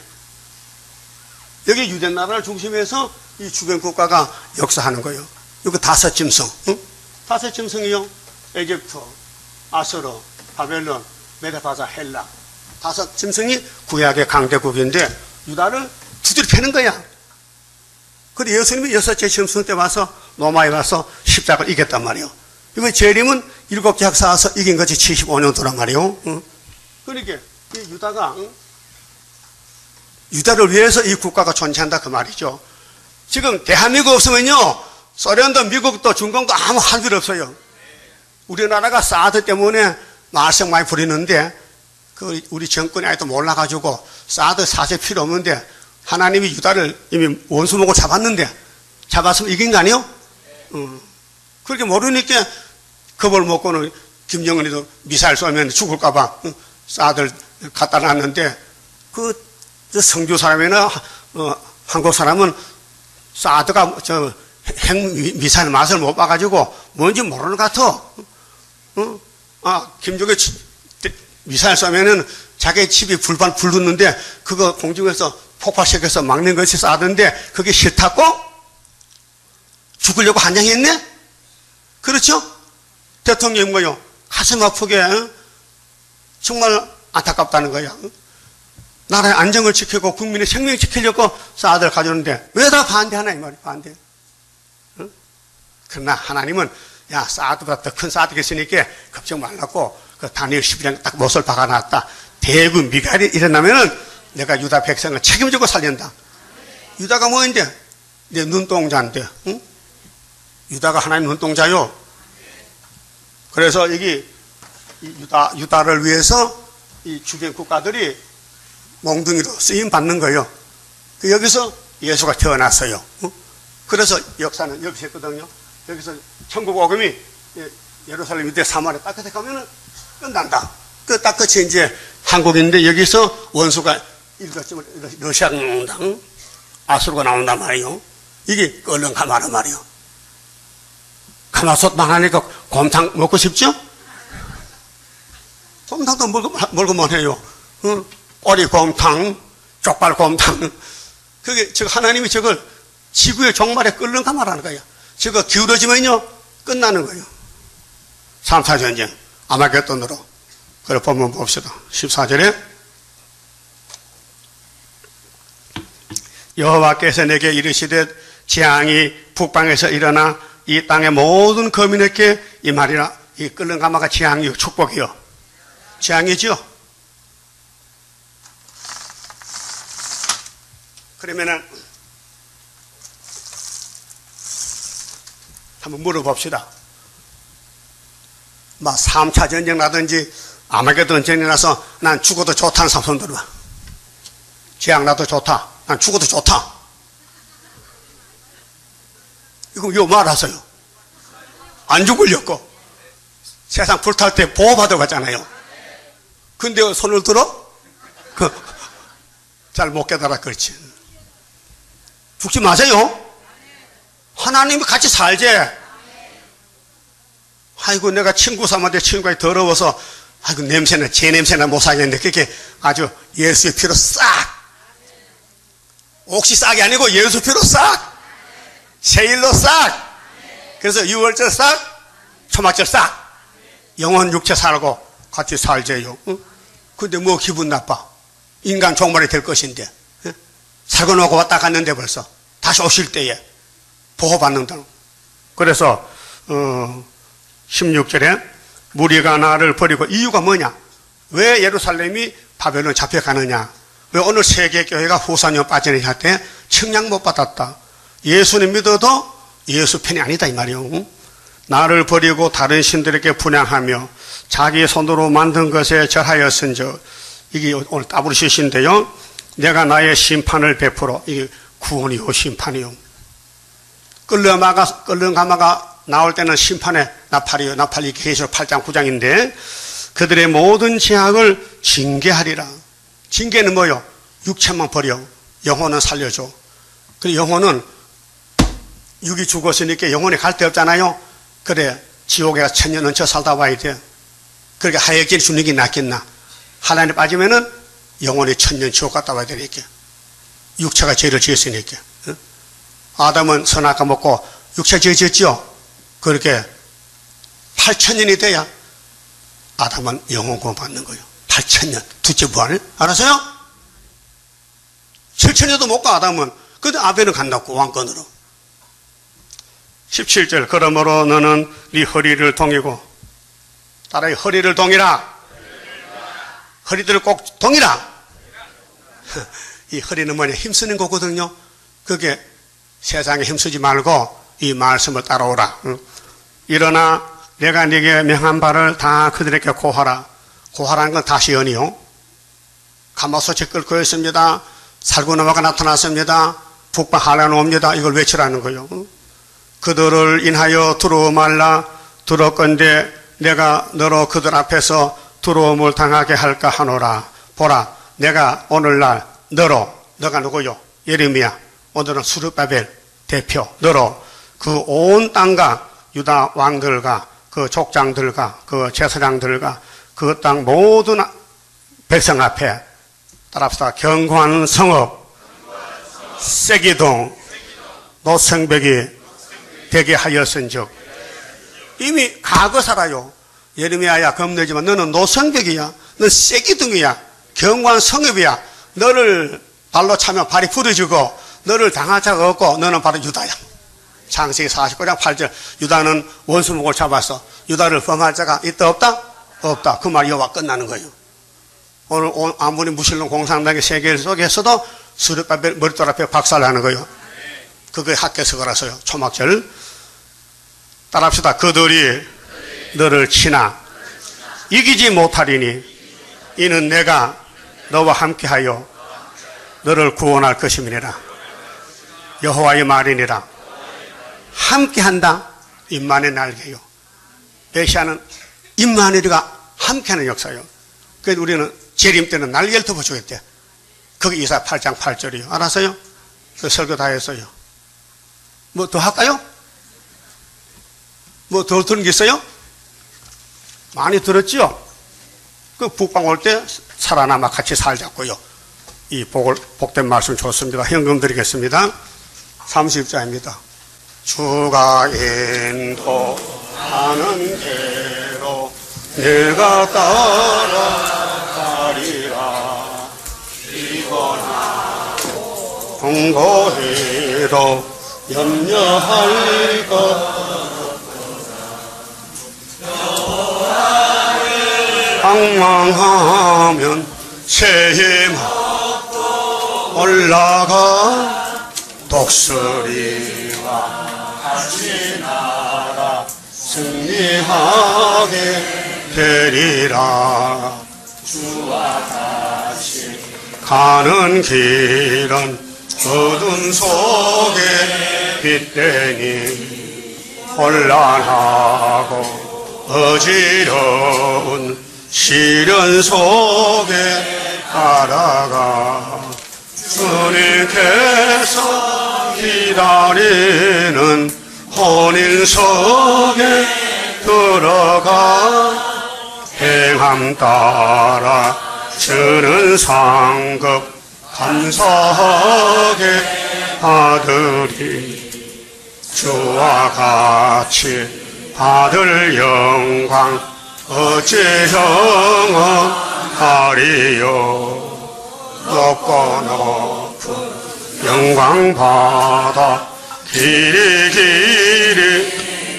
여기 유대 나라를 중심해서 이 주변 국가가 역사하는 거예요. 이거 5짐승. 응? 5짐승이요. 에집트, 아수르, 바벨론, 메데바자, 헬라. 5짐승이 구약의 강대국인데 유다를 두드려 패는 거야. 그리고 예수님이 6째 짐승 때 와서 로마에 와서 십자가를 이겼단 말이에요. 이거 재림은 7개학 쌓아서 이긴 것이 75년도란 말이에요. 응? 그러니까 이 유다가, 응? 유다를 위해서 이 국가가 존재한다 그 말이죠. 지금 대한민국 없으면요, 소련도 미국도 중공도 아무 할 일 없어요. 우리나라가 사드 때문에 말썽 많이 부리는데 우리 정권이 아직도 몰라가지고 사드 사실 필요 없는데 하나님이 유다를 이미 원수목을 잡았는데 잡았으면 이긴 거 아니에요? 그렇게 모르니까 겁을 먹고는 김정은이도 미사일 쏘면 죽을까봐 사드를 갖다 놨는데 그 성주 사람이나 한국 사람은 사드가 핵미사일 맛을 못 봐가지고 뭔지 모르는 것 같아. 김정일 미사일 쏘면은 자기 집이 불 붙는데 그거 공중에서 폭발시켜서 막는 것이 사드인데 그게 싫다고 죽으려고 한장했네? 그렇죠? 대통령이 뭐요? 가슴 아프게 정말 안타깝다는 거야. 나라의 안정을 지키고 국민의 생명 지키려고 사드를 가져오는데 왜 다 반대하나 이 말이야. 반대. 그러나 하나님은 야, 사드보다 더 큰 사드가 있으니까 걱정 말라고 그 다니엘 11장 딱 못을 박아놨다. 대군 미갈이 일어나면은 내가 유다 백성을 책임지고 살린다. 유다가 뭐인데? 내 눈동자인데, 응? 유다가 하나님 눈동자요. 그래서 여기 유다를 위해서 이 주변 국가들이 몽둥이로 쓰임 받는 거예요. 여기서 예수가 태어났어요. 응? 그래서 역사는 여기서 했거든요. 여기서 천국 오금이 예루살렘 유대 사마리아 딱 끝에 가면은 끝난다. 딱 끝이 이제 한국인데 여기서 원수가 러시아가 나온다. 응? 아수르가 나온단 말이에요. 이게 끓는 가마란 말이에요. 가마솥 많으니까 곰탕 먹고 싶죠? 곰탕도 먹을만 해요. 응? 오리 곰탕, 족발 곰탕. 그게 지금 하나님이 저걸 지구의 종말에 끓는 가마라는 거예요. 저거 기울어지면요 끝나는 거예요. 3차 전쟁 아마겟돈으로. 그래 본문 봅시다. 14절에 여호와께서 내게 이르시되 재앙이 북방에서 일어나 이 땅의 모든 거민에게 임하리라. 이 끓는 가마가 재앙이요 축복이요 재앙이죠. 그러면은 한번 물어봅시다. 막 3차 전쟁 나든지 아마겟돈 전쟁 나서 난 죽어도 좋다는 사람 손 들어봐. 재앙 나도 좋다. 난 죽어도 좋다. 이거 요 말하세요. 안 죽으려고. 세상 불탈 때 보호받으러 갔잖아요. 근데 손을 들어? 잘 못 깨달아 그렇지. 죽지 마세요. 하나님이 같이 살지. 아이고 내가 친구 삼았는데 친구가 더러워서 아이고 냄새나 제 냄새나 못 살겠는데 그렇게 아주 예수의 피로 싹 옥시 싹이 아니고 예수 피로 싹 세일로 싹. 그래서 6월절 싹 초막절 싹 영혼 육체 살고 같이 살재요. 응? 근데 뭐 기분 나빠. 인간 종말이 될 것인데 응? 살고 나고 왔다 갔는데 벌써 다시 오실 때에 보호받는다. 그래서 16절에 무리가 나를 버리고 이유가 뭐냐? 왜 예루살렘이 바벨론 잡혀가느냐? 왜 오늘 세계교회가 후사년 빠지느냐 할 때 측량 못 받았다. 예수님 믿어도 예수 편이 아니다 이 말이에요. 나를 버리고 다른 신들에게 분향하며 자기 손으로 만든 것에 절하였은즉, 이게 오늘 따브르시신데요. 내가 나의 심판을 베풀어. 이게 구원이요 심판이요. 끌렁가마가 나올 때는 심판의 나팔이요. 나팔이 계시록 8장 9장인데 그들의 모든 죄악을 징계하리라. 징계는 뭐요? 육체만 버려. 영혼은 살려줘. 그리고 영혼은 육이 죽었으니까 영혼이 갈 데 없잖아요. 그래 지옥에 가서 천년 얹혀 살다 와야 돼. 그러니까 하얘게 죽는 게 낫겠나. 하나님에 빠지면은 영혼이 천년 지옥 갔다 와야 되니까. 육체가 죄를 지었으니까. 아담은 선악과 먹고 육체 죄 지었죠. 그렇게 8,000년이 돼야 아담은 영혼 구원 받는 거예요. 8,000년 두째 부활을 알았어요? 7,000년도 못 가 아담은. 근데 아벨은 간다고 왕권으로. 17절 그러므로 너는 네 허리를 동이고, 따라해 허리를 동이라. 허리들을 꼭 동이라. 이 허리는 뭐냐? 힘쓰는 거거든요. 그게 세상에 힘쓰지 말고 이 말씀을 따라오라. 일어나 내가 네게 명한 바를 다 그들에게 고하라. 고하라는 건 다시 연이요. 가마솥이 끓고 있습니다. 살구나무가 나타났습니다. 북방 한란 옵니다. 이걸 외치라는 거예요. 그들을 인하여 두려워 말라. 두렵건대 내가 너로 그들 앞에서 두려움을 당하게 할까 하노라. 보라, 내가 오늘날 너로, 너가 누구요? 예레미야. 오늘은 스룹바벨 대표 너로 그 온 땅과 유다 왕들과 그 족장들과 그 제사장들과 그 땅 모든 백성 앞에 따라합시다. 견고한 성읍 세기동 노성벽이 되게 하였은즉. 이미 과거 살아요. 예레미야야 겁내지만 너는 노성벽이야. 넌 세기둥이야. 견고한 성읍이야. 너를 발로 차면 발이 부러지고 너를 당할 자가 없고 너는 바로 유다야. 창세기 49장 8절 유다는 원수목을 잡았어. 유다를 범할 자가 있다 없다? 없다. 그 말 여호와 끝나는 거예요. 오늘 아무리 무신론 공산당의 세계 속에서도 스룹바벨 머릿돌 앞에 박살나는 거예요. 그게 학계서거라서요. 초막절 따라합시다. 그들이 너를 치나 이기지 못하리니 이는 내가 너와 함께하여 너를 구원할 것임이니라. 여호와의 말이니라. 함께한다. 임마누엘 날개요. 메시아는 임마누엘과 함께하는 역사예요. 그래서 우리는 재림 때는 날개를 덮어주겠대. 그게 이사 8장 8절이요. 알았어요? 그 설교 다 했어요. 뭐 더 할까요? 뭐 더 들은 게 있어요? 많이 들었죠? 그 북방 올 때 살아남아 같이 살자고요. 이 복된 말씀 좋습니다. 현금 드리겠습니다. 30자입니다. 주가 인도하는 대로 내가 따라가리라. 피곤하고 공고해도 염려할 것 방황하면 새힘 올라가 독수리와 같이 날아 승리하게 되리라. 주와 같이 가는 길은 어둠 속에 빛되니 혼란하고 어지러운 시련 속에 살아가 주님께서 기다리는 혼인 속에 들어가 행함 따라 주는 상급 감사하게 받으리. 주와 같이 받을 영광 어찌 영원하리요. 높고 높은 영광 받아 길이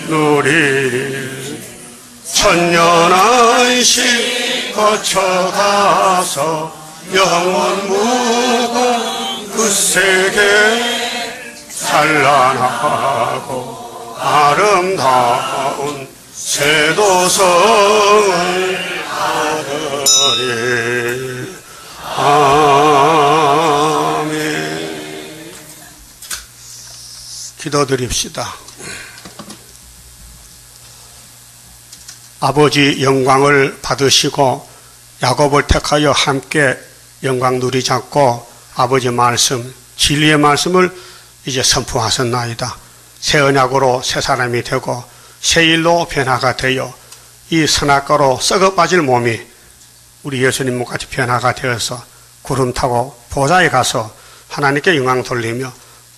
누리리. 천년 안식 거쳐가서 영원 무궁 그 세계 찬란하고 아름다운 새도성을 하더니 아멘. 기도드립시다. 아버지 영광을 받으시고 야곱을 택하여 함께 영광 누리잡고 아버지 말씀, 진리의 말씀을 이제 선포하셨나이다. 새 언약으로 새 사람이 되고 새 일로 변화가 되어 이 선악과로 썩어 빠질 몸이 우리 예수님과 같이 변화가 되어서 구름 타고 보좌에 가서 하나님께 영광 돌리며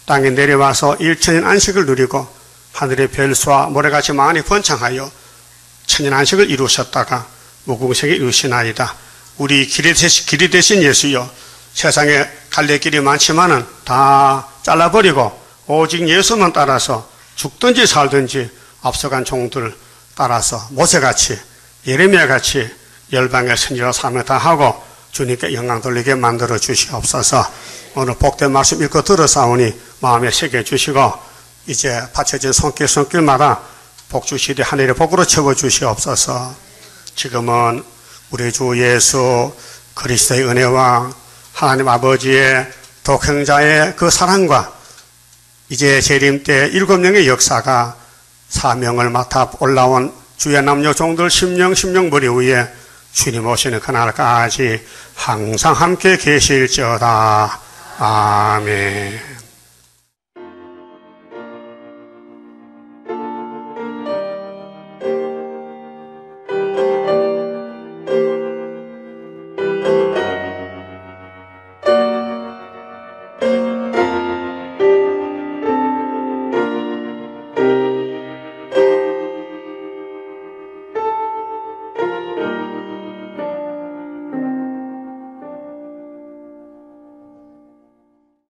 땅에 내려와서 일천년 안식을 누리고 하늘의 별수와 모래같이 많이 번창하여 천년 안식을 이루셨다가 무궁세계 이루시나이다. 우리 길이 되신 예수여, 세상에 갈래 길이 많지만은 다 잘라버리고 오직 예수만 따라서 죽든지 살든지 앞서간 종들 따라서 모세같이 예레미야같이 열방의 선지자 사명 다 하고 주님께 영광 돌리게 만들어 주시옵소서. 오늘 복된 말씀 읽고 들어사오니 마음에 새겨 주시고 이제 받쳐진 손길마다 복 주시되 하늘의 복으로 채워 주시옵소서. 지금은 우리 주 예수 그리스도의 은혜와 하나님 아버지의 독생자의 그 사랑과 이제 재림 때 7명의 역사가 사명을 맡아 올라온 주의 남녀 종들 심령 머리 위에 주님 오시는 그날까지 항상 함께 계실지어다. 아멘.